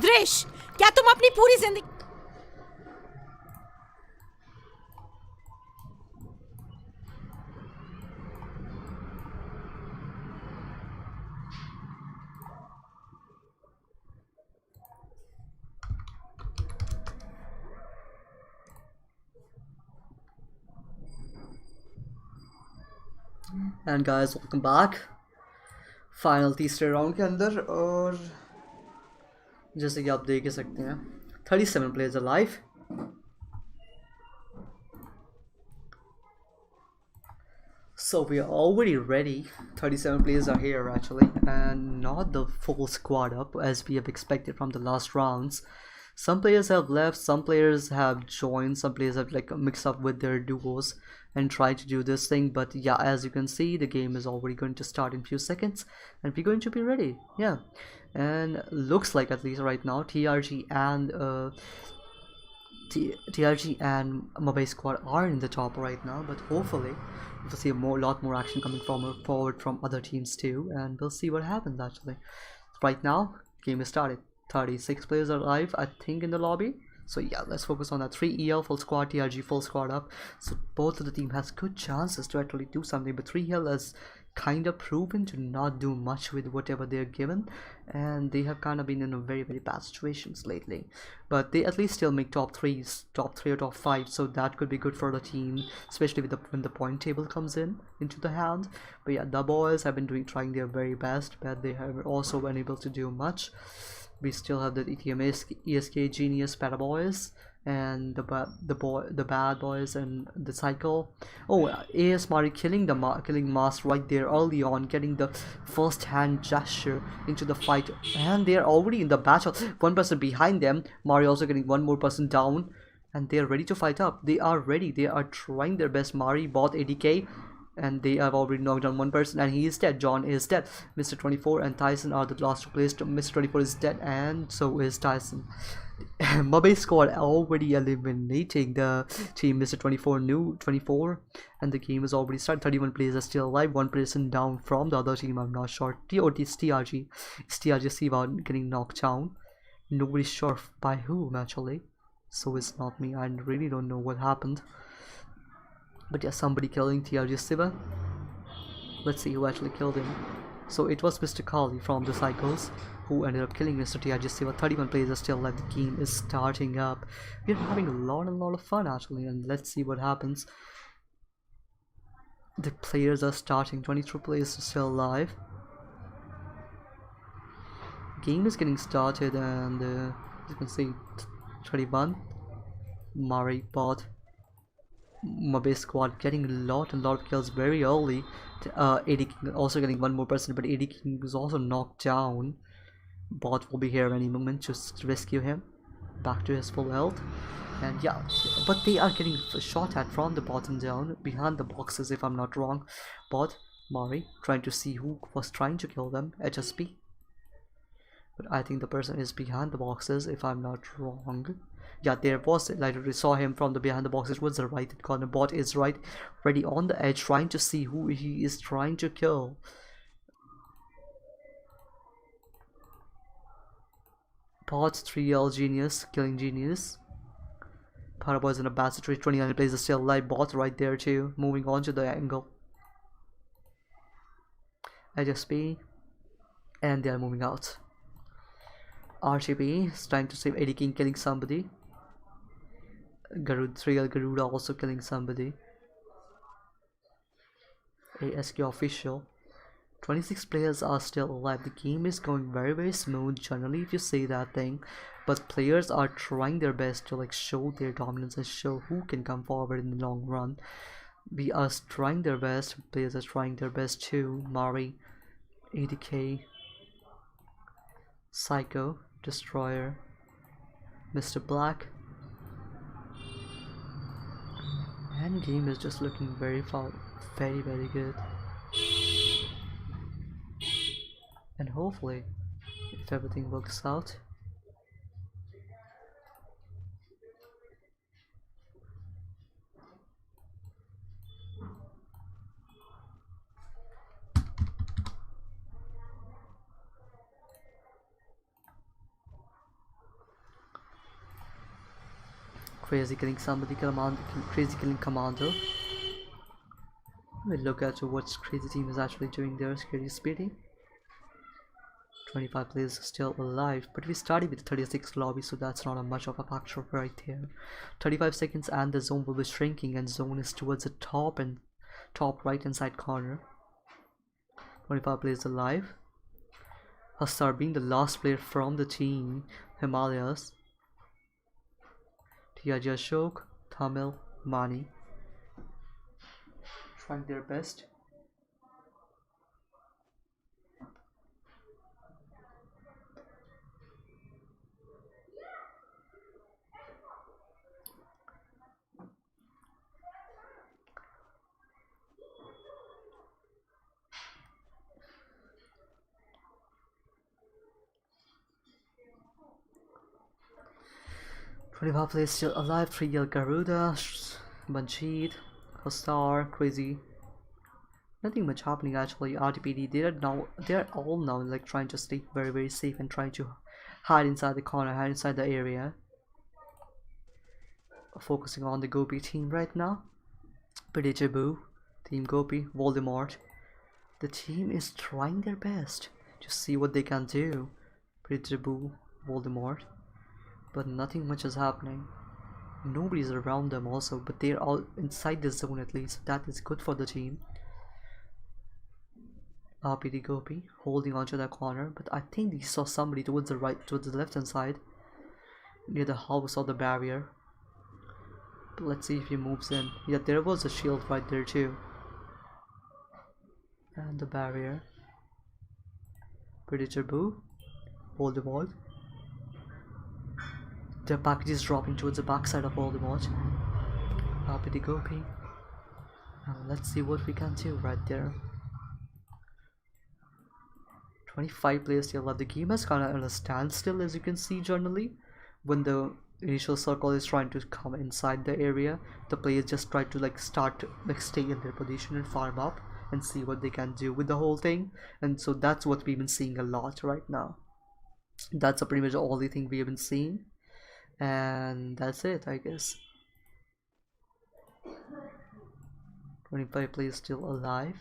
दृश, क्या तुम अपनी पूरी जिंदगी and guys welcome back. Final तीसरे round के अंदर, और जैसे कि आप देख ही सकते हैं 37 players are live. So we are already ready. 37 players are here actually, and not the full squad up as we have expected from the last rounds. Some players have left, some players have joined, some players have like mixed up with their duos. and try to do this thing. But yeah, as you can see, the game is already going to start in few seconds and we're going to be ready. Yeah, and looks like, at least right now, TRG and Mobile Squad are in the top right now, but hopefully we'll see a lot more action coming forward from other teams too, and we'll see what happens actually. Right now, game is started. 36 players are live, I think, in the lobby. So yeah, let's focus on that. 3 EL full squad, TRG full squad up. So both of the team has good chances to actually do something, but 3 EL has kind of proven to not do much with whatever they're given, and they have kind of been in a very bad situations lately. But they at least still make top 3 or top 5, so that could be good for the team, especially with when the point table comes into the hand. But yeah, the boys have been trying their very best, but they have also been able to do much. We still have the ETM ESK Genius Paraboys and the bad boys and the cycle. Oh, AS Mari killing Mask right there early on, getting the first hand gesture into the fight, and they are already in the battle. One person behind them, Mari also getting one more person down, and they are ready to fight up. They are ready, they are trying their best. Mari bought ADK and they have already knocked down one person and he is dead. John is dead. Mr. 24 and Tyson are the last two players. Mr. 24 is dead and so is Tyson. Mobile Squad already eliminating the team Mr. 24 and the game is already started. 31 players are still alive, one person down from the other team. I'm not sure. It's TRG Siva getting knocked down. Nobody's sure by whom actually, so it's not me. I really don't know what happened. But yeah, somebody killing TRG Siva. Let's see who actually killed him. So it was Mr. Kali from the Cycles who ended up killing Mr. TRG Siva. 31 players are still left. The game is starting up. We're having a lot of fun actually, and let's see what happens. The players are starting. 23 players are still alive. Game is getting started, and you can see 31. Mari bot. Mobile Squad getting a lot of kills very early. AD King also getting one more person, but AD King is also knocked down. Bot will be here any moment to rescue him back to his full health. And yeah, but they are getting shot at from the bottom down behind the boxes, if I'm not wrong. Bot, Mari trying to see who was trying to kill them. HSP, but I think the person is behind the boxes, if I'm not wrong. Yeah, there was, like, we saw him from the behind the boxes towards the right corner. Bot is right, ready on the edge, trying to see who he is trying to kill. Bot 3L Genius killing Genius. Paraboys in a bad situation. 29 players are still alive. Bot right there too, moving on to the angle. HSP, and they are moving out. RGB is trying to save AD King, killing somebody. Garud 3L Garuda also killing somebody. ASK official. 26 players are still alive. The game is going very smooth generally, if you say that thing, but players are trying their best to like show their dominance and show who can come forward in the long run. We are trying their best. Players are trying their best too. Mari, ADK, Psycho, Destroyer, Mr. Black, and game is just looking very good. And hopefully, if everything works out, crazy killing somebody, crazy killing Commando. We'll look at what crazy team is actually doing there. Scary Speedy. 25 players still alive, but we started with 36 lobby, so that's not much of a factor right there. 35 seconds and the zone will be shrinking, and zone is towards the top right hand side corner. 25 players alive. Hastar being the last player from the team Himalayas. TRG Ashok, Tamil, Mani trying their best. 25 players still alive. 3 Garuda, Banshee, Star, Crazy. Nothing much happening actually. RTPD, they're all now like trying to stay very safe and trying to hide inside the corner, hide inside the area. Focusing on the Gopi team right now. Pretty Jabu, Team Gopi, Voldemort. The team is trying their best to see what they can do. Pretty Jabu, Voldemort. But nothing much is happening. Nobody's around them also, but they're all inside the zone at least. That is good for the team. RPD Gopi holding onto that corner, but I think he saw somebody towards the left hand side, near the house or the barrier. But let's see if he moves in. Yeah, there was a shield right there too. And the barrier. Pretty Jabu, Voldemort. The package is dropping towards the backside of Voldemort. RPD Gopi. Now let's see what we can do right there. 25 players still left. The game has kind of on a standstill, as you can see generally. When the initial circle is trying to come inside the area, the players just try to like start to like stay in their position and farm up and see what they can do with the whole thing. And so that's what we've been seeing a lot right now. That's pretty much all the thing we have been seeing, and that's it, I guess. 25 players still alive.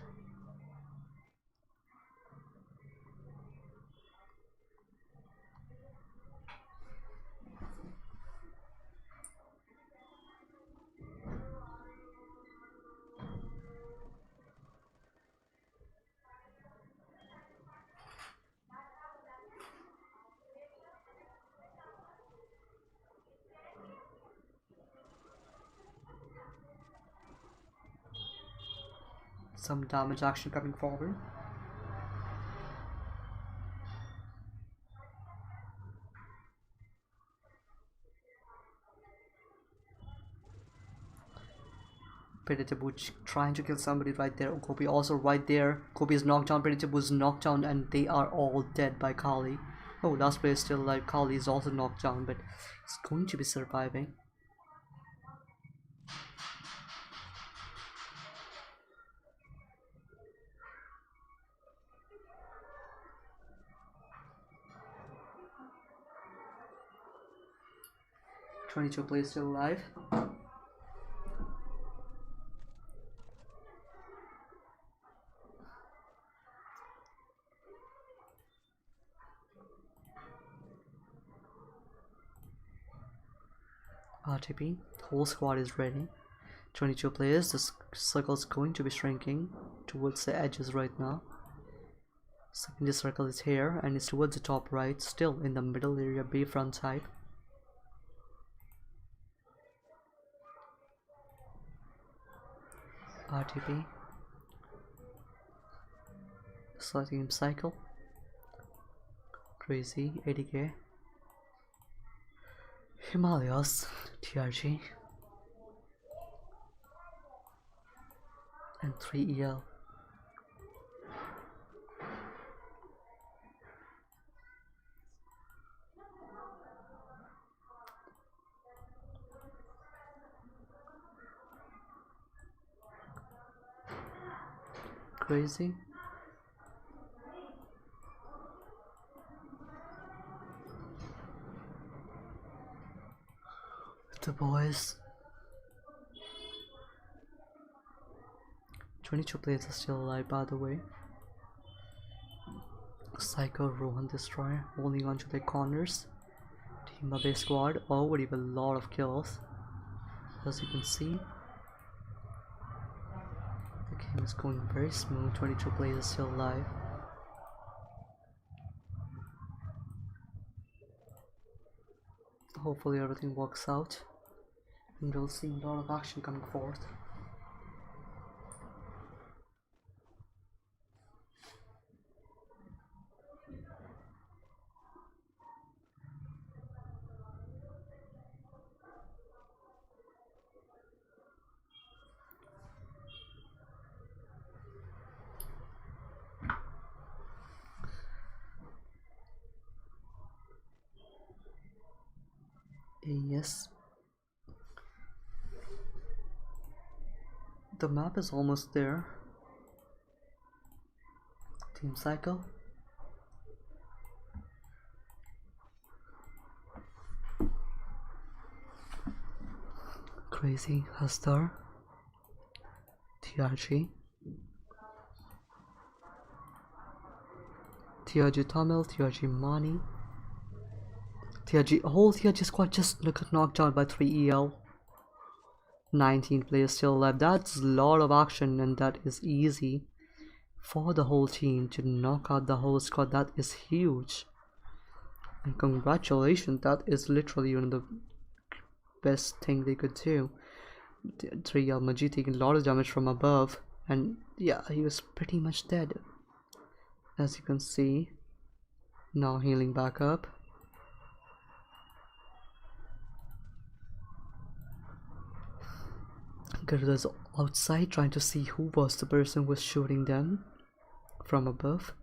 Some damage action coming forward. Preditabu trying to kill somebody right there. Gopi also right there. Gopi is knocked down. Preditabu is knocked down, and they are all dead by Kali. Oh, last player is still alive. Kali is also knocked down, but he's going to be surviving. "22 players still alive." RTP, whole squad is ready. 22 players. The circle is going to be shrinking towards the edges right now. Second circle is here and it's towards the top right, still in the middle area, Bayfront type. RTP. Selecting him cycle. Crazy, 80k. Himalayas, TRG. And 3 EL. Crazy. The boys. 22 players are still alive, by the way. Psycho, Rohan Destroyer holding onto their corners. Team Abe squad already with a lot of kills, as you can see. The game is going very smooth. 22 players are still alive. Hopefully everything works out and we'll see a lot of action coming forth. Yes. The map is almost there. Team Cycle. Crazy Hastar. TRG. TRG Tamil, TRG Mani. TRG, whole TRG squad just got knocked out by 3 EL. 19 players still alive. That's a lot of action, and that is easy for the whole team to knock out the whole squad. That is huge. And congratulations, that is literally one of the best thing they could do. 3 EL Majid taking a lot of damage from above, and yeah, he was pretty much dead. As you can see, now healing back up. Gurda's outside trying to see who was the person who was shooting them from above.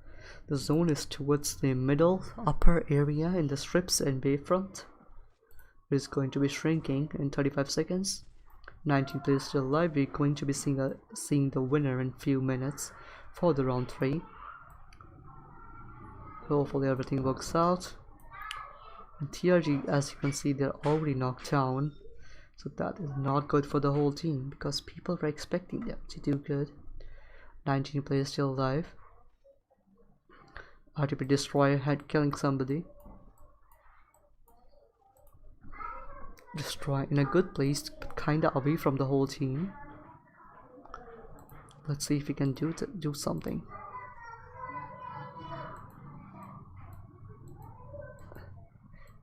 The zone is towards the middle upper area in the strips and bayfront. It is going to be shrinking in 35 seconds. 19 players still alive. We're going to be seeing the winner in few minutes for the round 3. Hopefully everything works out. And TRG, as you can see, they're already knocked down. So that is not good for the whole team because people were expecting them to do good. 19 players still alive. RTP Destroyer had killing somebody. Destroyer in a good place, but kinda away from the whole team. Let's see if we can do something.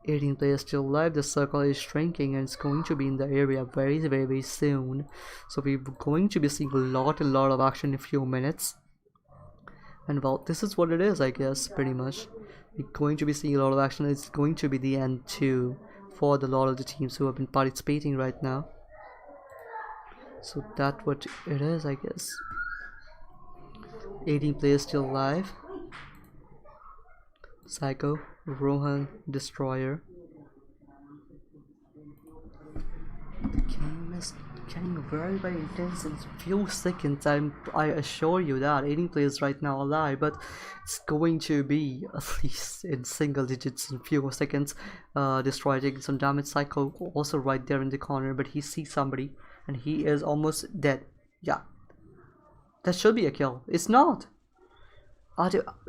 18 players still alive. The circle is shrinking and it's going to be in the area very soon. So we're going to be seeing a lot of action in a few minutes. And well, this is what it is, I guess, pretty much. We're going to be seeing a lot of action. It's going to be the end too for a lot of the teams who have been participating right now. So that's what it is, I guess. 18 players still alive. Psycho, Rohan, Destroyer. The game is getting very intense in few seconds. I assure you that. 18 players right now alive, but it's going to be at least in single digits in few seconds. Destroyer taking some damage. Psycho also right there in the corner, but he sees somebody and he is almost dead. Yeah, that should be a kill. It's not.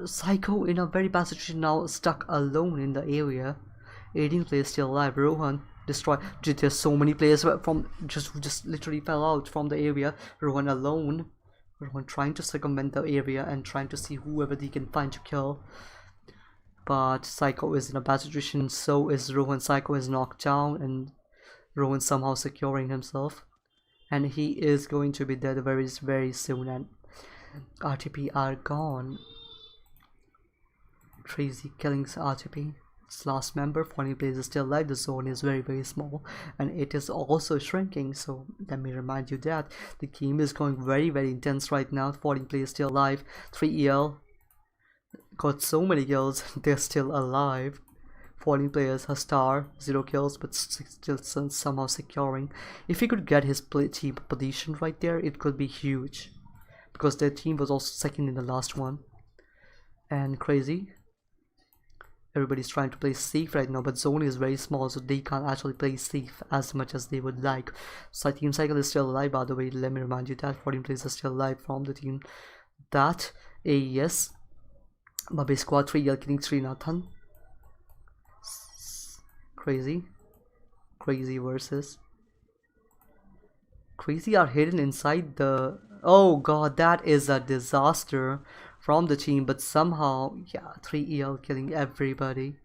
Psycho in a very bad situation now, stuck alone in the area. 18 players still alive. Rohan, Destroy. There's so many players from just literally fell out from the area. Rohan alone. Rohan trying to circumvent the area and trying to see whoever they can find to kill. But Psycho is in a bad situation. So is Rohan. Psycho is knocked down and Rohan somehow securing himself. And he is going to be dead very soon. And RTP are gone. Crazy killings RTP. Its last member. 40 players is still alive. The zone is very small and it is also shrinking. So let me remind you that the game is going very intense right now. 40 players still alive. 3 EL got so many kills. They're still alive. 14 players, a star, 0 kills, but still somehow securing. If he could get his team position right there, it could be huge. Because their team was also second in the last one. And crazy. Everybody's trying to play safe right now, but zone is very small, so they can't actually play safe as much as they would like. So Team Cycle is still alive, by the way. Let me remind you that 14 players are still alive from the team. That AES. Babe Squad 3 EL killing 3 Nathan. Crazy versus. Crazy are hidden inside the... Oh god, that is a disaster from the team, but somehow, yeah, 3 EL killing everybody.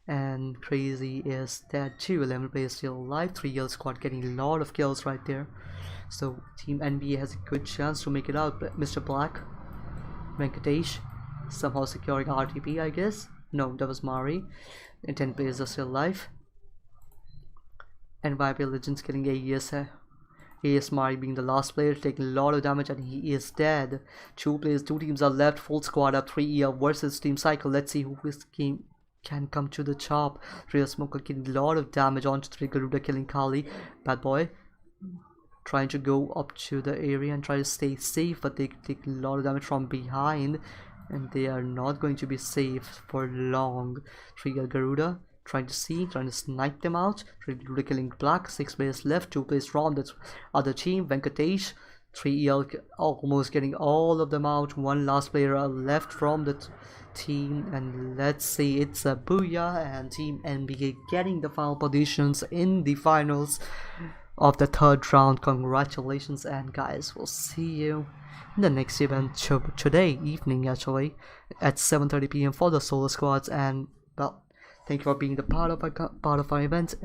And Crazy is dead too. 11 players still alive. 3 EL squad getting a lot of kills right there. So Team NBA has a good chance to make it out. But Mr. Black, Venkatesh, somehow securing RTP, I guess. No, that was Mari. And 10 players are still alive. And YP Legends getting AES Mari being the last player, taking a lot of damage, and he is dead. 2 teams are left, full squad up. 3 EL versus Team Cycle. Let's see who can come to the top. Real Smoker getting a lot of damage onto 3 Garuda, killing Kali. Bad Boy trying to go up to the area and try to stay safe, but they take a lot of damage from behind, and they are not going to be safe for long. 3 Garuda trying to snipe them out. 3 Garuda killing Black. 6 players left, 2 players from the other team. Venkatesh, 3 EL almost getting all of them out. 1 last player left from the team, and let's see, it's a Booyah and Team NBA getting the final positions in the finals of the 3rd round. Congratulations, and guys, we'll see you in the next event today evening, actually, at 7:30 p.m. for the solo squads. And well, thank you for being the part of our event.